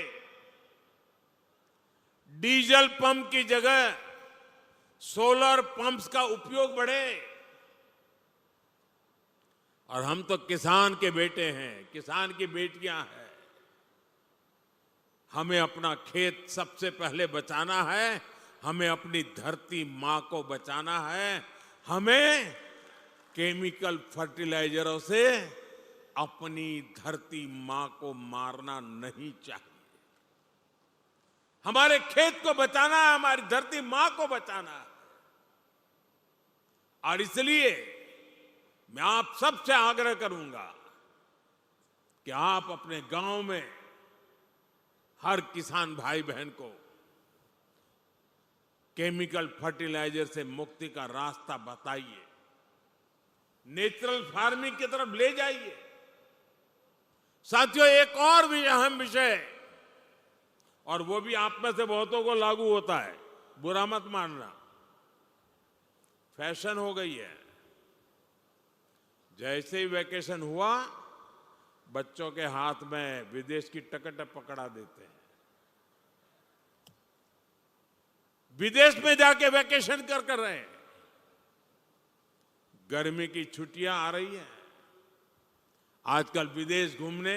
डीजल पंप की जगह सोलर पंप्स का उपयोग बढ़े। और हम तो किसान के बेटे हैं, किसान की बेटियां हैं। हमें अपना खेत सबसे पहले बचाना है, हमें अपनी धरती मां को बचाना है, हमें केमिकल फर्टिलाइजरों से अपनी धरती मां को मारना नहीं चाहिए। हमारे खेत को बचाना है, हमारी धरती मां को बचाना है। और इसलिए मैं आप सबसे आग्रह करूंगा कि आप अपने गांव में हर किसान भाई बहन को केमिकल फर्टिलाइजर से मुक्ति का रास्ता बताइए, नेचुरल फार्मिंग की तरफ ले जाइए। साथियों, एक और भी अहम विषय, और वो भी आप में से बहुतों को लागू होता है, बुरा मत मानना, फैशन हो गई है। जैसे ही वैकेशन हुआ, बच्चों के हाथ में विदेश की टिकट पकड़ा देते हैं। विदेश में जाके वैकेशन कर रहे हैं। गर्मी की छुट्टियां आ रही हैं, आजकल विदेश घूमने,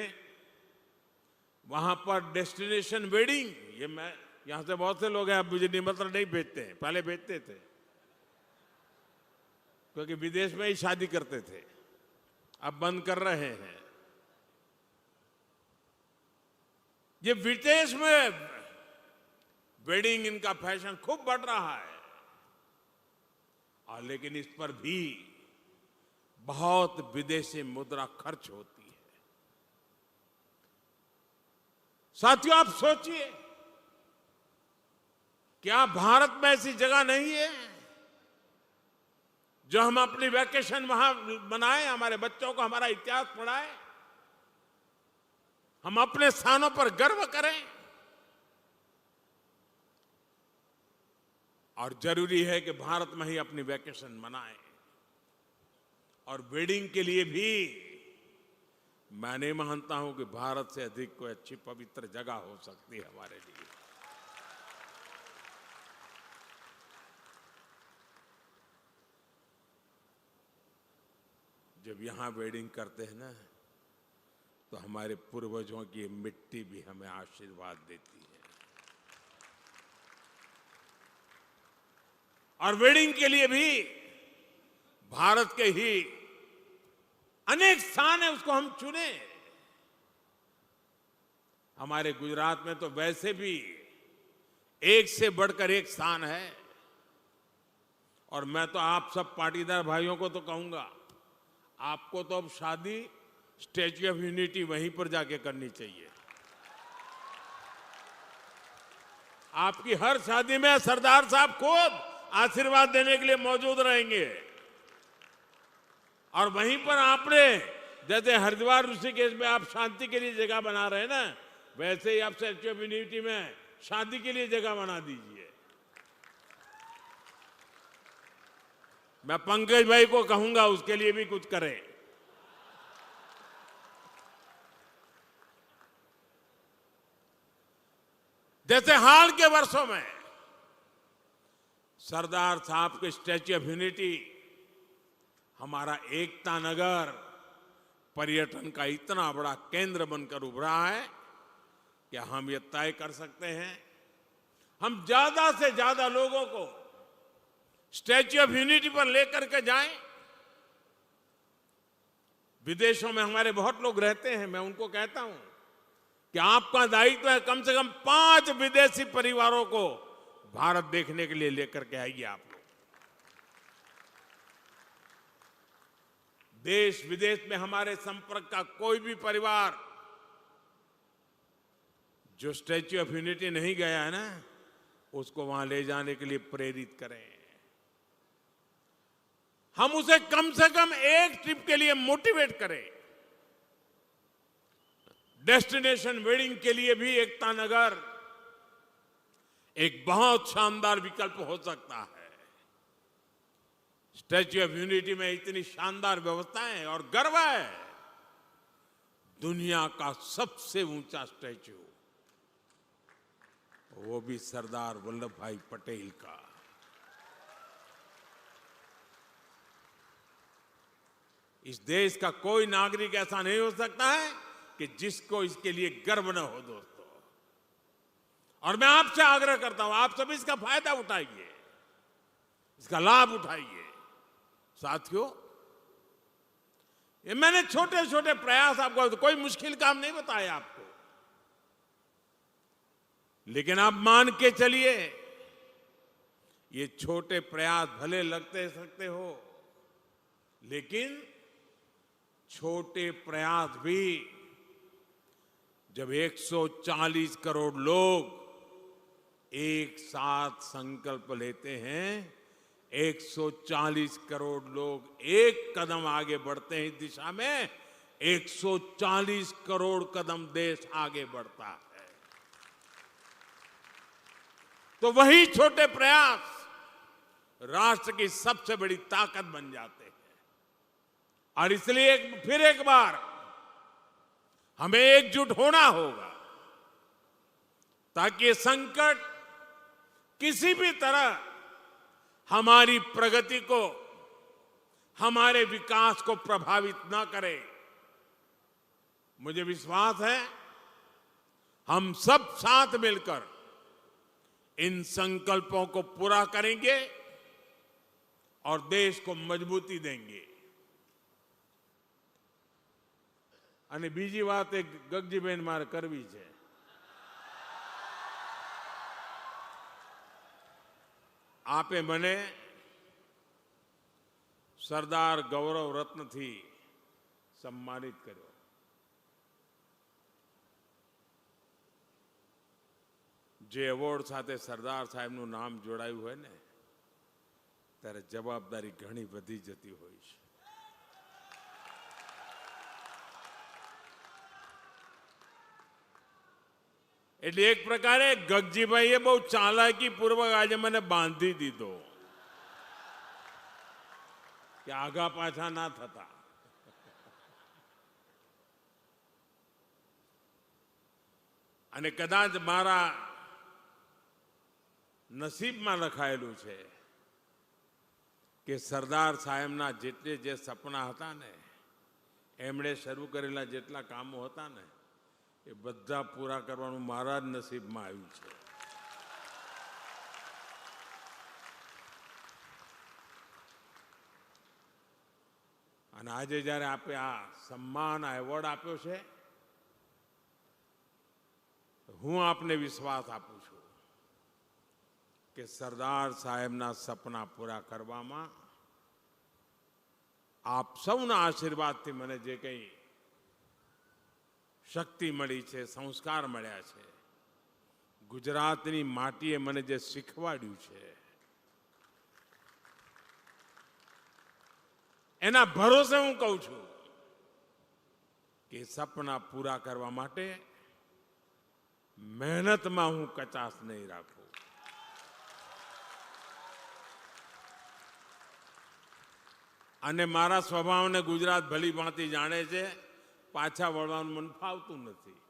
वहां पर डेस्टिनेशन वेडिंग, ये मैं यहां से बहुत से लोग हैं, अब मुझे निमंत्रण नहीं भेजते हैं, पहले भेजते थे क्योंकि विदेश में ही शादी करते थे, अब बंद कर रहे हैं। ये विदेश में वेडिंग, इनका फैशन खूब बढ़ रहा है, और लेकिन इस पर भी बहुत विदेशी मुद्रा खर्च होती है। साथियों, आप सोचिए, क्या भारत में ऐसी जगह नहीं है जो हम अपनी वैकेशन वहां मनाएं, हमारे बच्चों को हमारा इतिहास पढ़ाएं, हम अपने स्थानों पर गर्व करें। और जरूरी है कि भारत में ही अपनी वैकेशन मनाएं। और वेडिंग के लिए भी मैं नहीं मानता हूं कि भारत से अधिक कोई अच्छी पवित्र जगह हो सकती है हमारे लिए। जब यहां वेडिंग करते हैं ना, तो हमारे पूर्वजों की मिट्टी भी हमें आशीर्वाद देती है। और वेडिंग के लिए भी भारत के ही अनेक स्थान है, उसको हम चुने। हमारे गुजरात में तो वैसे भी एक से बढ़कर एक स्थान है। और मैं तो आप सब पाटीदार भाइयों को तो कहूंगा, आपको तो अब शादी स्टैच्यू ऑफ यूनिटी वहीं पर जाके करनी चाहिए। आपकी हर शादी में सरदार साहब खुद आशीर्वाद देने के लिए मौजूद रहेंगे। और वहीं पर आपने, जैसे हरिद्वार ऋषिकेश में आप शांति के लिए जगह बना रहे हैं ना, वैसे ही आप स्टैच्यू ऑफ यूनिटी में शादी के लिए जगह बना दीजिए। मैं पंकज भाई को कहूंगा उसके लिए भी कुछ करें। जैसे हाल के वर्षों में सरदार साहब के स्टैच्यू ऑफ यूनिटी हमारा एकता नगर पर्यटन का इतना बड़ा केंद्र बनकर उभरा है कि हम ये तय कर सकते हैं, हम ज्यादा से ज्यादा लोगों को स्टैच्यू ऑफ यूनिटी पर लेकर के जाएं। विदेशों में हमारे बहुत लोग रहते हैं, मैं उनको कहता हूं कि आपका दायित्व है कम से कम 5 विदेशी परिवारों को भारत देखने के लिए लेकर के आइए। आप लोग देश विदेश में हमारे संपर्क का कोई भी परिवार जो स्टैच्यू ऑफ यूनिटी नहीं गया है ना, उसको वहां ले जाने के लिए प्रेरित करें। हम उसे कम से कम एक ट्रिप के लिए मोटिवेट करें। डेस्टिनेशन वेडिंग के लिए भी एकता नगर एक बहुत शानदार विकल्प हो सकता है। स्टैच्यू ऑफ यूनिटी में इतनी शानदार व्यवस्थाएं हैं और गर्व है, दुनिया का सबसे ऊंचा स्टैच्यू, वो भी सरदार वल्लभ भाई पटेल का। इस देश का कोई नागरिक ऐसा नहीं हो सकता है कि जिसको इसके लिए गर्व न हो दोस्तों। और मैं आपसे आग्रह करता हूं, आप सभी इसका फायदा उठाइए, इसका लाभ उठाइए। साथियों, ये मैंने छोटे छोटे प्रयास आपको, कोई मुश्किल काम नहीं बताया आपको, लेकिन आप मान के चलिए, ये छोटे प्रयास भले लगते सकते हो, लेकिन छोटे प्रयास भी जब 140 करोड़ लोग एक साथ संकल्प लेते हैं, 140 करोड़ लोग एक कदम आगे बढ़ते हैं इस दिशा में, 140 करोड़ कदम देश आगे बढ़ता है। तो वही छोटे प्रयास राष्ट्र की सबसे बड़ी ताकत बन जाते हैं। और इसलिए फिर एक बार हमें एकजुट होना होगा ताकि संकट किसी भी तरह हमारी प्रगति को, हमारे विकास को प्रभावित ना करे। मुझे विश्वास है हम सब साथ मिलकर इन संकल्पों को पूरा करेंगे और देश को मजबूती देंगे। અને બીજી વાત એક ગગજીબેન મારે કરવી છે। આપે મને સરદાર ગૌરવ રત્નથી સન્માનિત કર્યો। જે એવોર્ડ સાથે સરદાર સાહેબનું નામ જોડાયું હોય ને, ત્યારે જવાબદારી ઘણી વધી જતી હોય છે। એટલે એક પ્રકારે ગગજીભાઈએ બહુ ચાલાકી પૂર્વક આજે મને બાંધી દીધો કે આગા પાછા ના થતા। અને કદાચ મારા નસીબમાં લખાયેલું છે કે સરદાર સાહેબના જેટલે જે સપના હતા ને, એમણે શરૂ કરેલા જેટલા કામો હતા ને, એ બધા પૂરા કરવાનું મારા જ નસીબમાં આવ્યું છે। અને આજે જ્યારે આપે આ સન્માન આ એવોર્ડ આપ્યો છે, હું આપને વિશ્વાસ આપું છું કે સરદાર સાહેબના સપના પૂરા કરવામાં આપ સૌના આશીર્વાદથી મને જે કંઈ શક્તિ મળી છે, સંસ્કાર મળ્યા છે, ગુજરાતની માટીએ મને જે શીખવાડ્યું છે, એના ભરોસે હું કહું છું કે સપના પૂરા કરવા માટે મહેનતમાં હું કચાશ નહીં રાખું. અને મારા સ્વભાવને ગુજરાત ભલી ભાંતિ જાણે છે. પાછા વળવાનું મન ફાવતું નથી.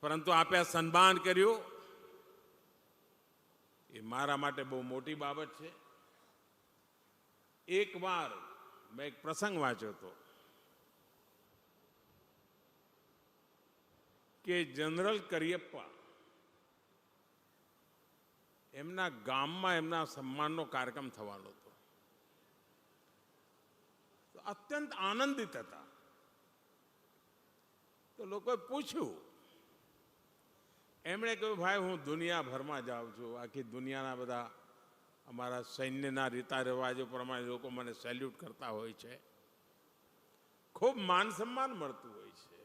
પરંતુ આપે આ સન્માન કર્યું એ મારા માટે બહુ મોટી બાબત છે. એક વાર મેં એક પ્રસંગ વાંચ્યો હતો કે જનરલ કરિયપ્પા એમના ગામમાં એમના સન્માનનો કાર્યક્રમ થવાનો હતો. અત્યંત આનંદિત હતા. તો લોકોએ પૂછ્યું, એમણે કહ્યું, ભાઈ હું દુનિયાભરમાં જાઉં છું, આખી દુનિયાના બધા અમારા સૈન્યના રીતા રિવાજો પ્રમાણે લોકો મને સેલ્યુટ કરતા હોય છે, ખૂબ માન સન્માન મળતું હોય છે,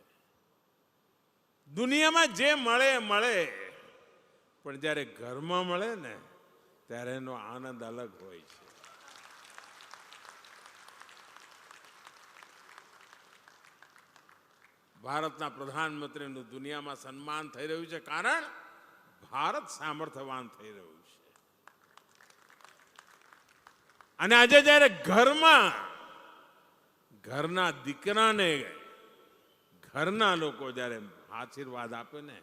દુનિયામાં જે મળે મળે, પણ જ્યારે ઘરમાં મળે ને ત્યારે એનો આનંદ અલગ હોય છે. ભારતના પ્રધાનમંત્રીનું દુનિયામાં સન્માન થઈ રહ્યું છે કારણ ભારત સામર્થ્યવાન થઈ રહ્યું છે. અને આજે જ્યારે ઘરમાં ઘરના દીકરાને ઘરના લોકો જ્યારે આશીર્વાદ આપે ને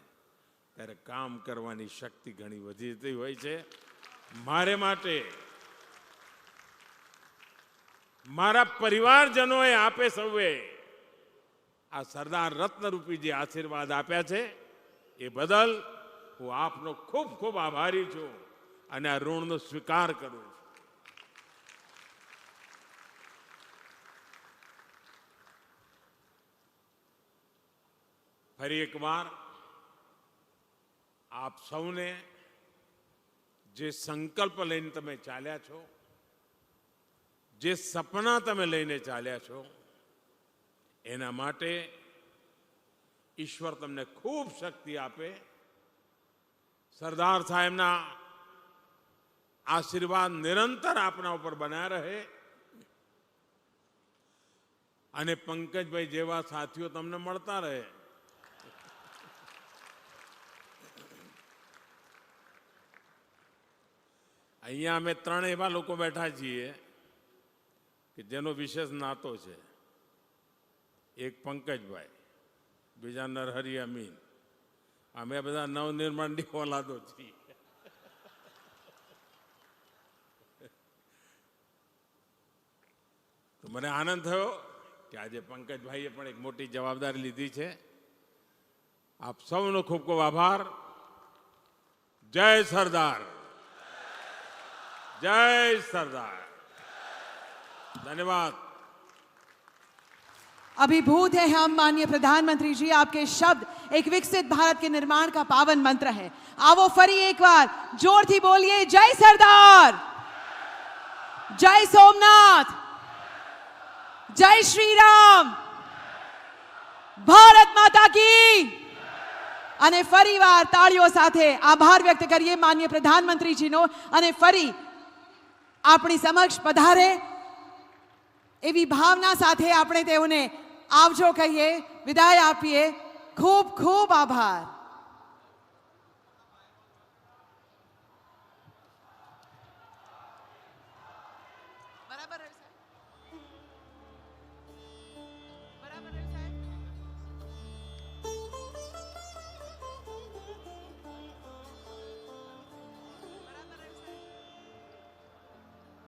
ત્યારે કામ કરવાની શક્તિ ઘણી વધી જતી હોય છે. મારે માટે મારા પરિવારજનોએ આપે સૌએ આ સરદાર રત્નરૂપી જે આશીર્વાદ આપ્યા છે એ બદલ હું આપનો ખૂબ ખૂબ આભારી છું અને આ ઋણનો સ્વીકાર કરું છું. ફરી એકવાર આપ સૌને જે સંકલ્પ લઈને તમે ચાલ્યા છો, જે સપના તમે લઈને ચાલ્યા છો, એના માટે ઈશ્વર તમને ખૂબ શક્તિ આપે. સરદાર સાહેબના આશીર્વાદ નિરંતર આપના ઉપર બન્યા રહે અને પંકજભાઈ જેવા સાથીઓ તમને મળતા રહે. અહીંયા અમે ત્રણ એવા લોકો બેઠા છીએ કે જેનો વિશેષ નાતો છે. એક પંકજભાઈ, બીજા નરહરી અમીન, અમે બધા નવનિર્માણની ઓલાદો છીએ. તો મને આનંદ થયો કે આજે પંકજભાઈએ પણ એક મોટી જવાબદારી લીધી છે. આપ સૌનો ખૂબ ખૂબ આભાર. જય સરદાર, જય सरदार. धन्यवाद. अभिभूत है हम माननीय प्रधानमंत्री जी. आपके शब्द एक विकसित भारत के निर्माण का पावन मंत्र है. आवो फरी एक बार जोर थी बोलिए, जय सरदार, जय सोमनाथ, जय श्री राम, भारत माता की. અને ફરીવાર તાળીઓ સાથે આભાર વ્યક્ત કરીએ માનનીય પ્રધાનમંત્રીજીનો. અને ફરી આપણી સમક્ષ પધારે એવી ભાવના સાથે આપણે તેઓને આવજો કહીએ, વિદાય આપીએ. ખૂબ ખૂબ આભાર. બરાબર.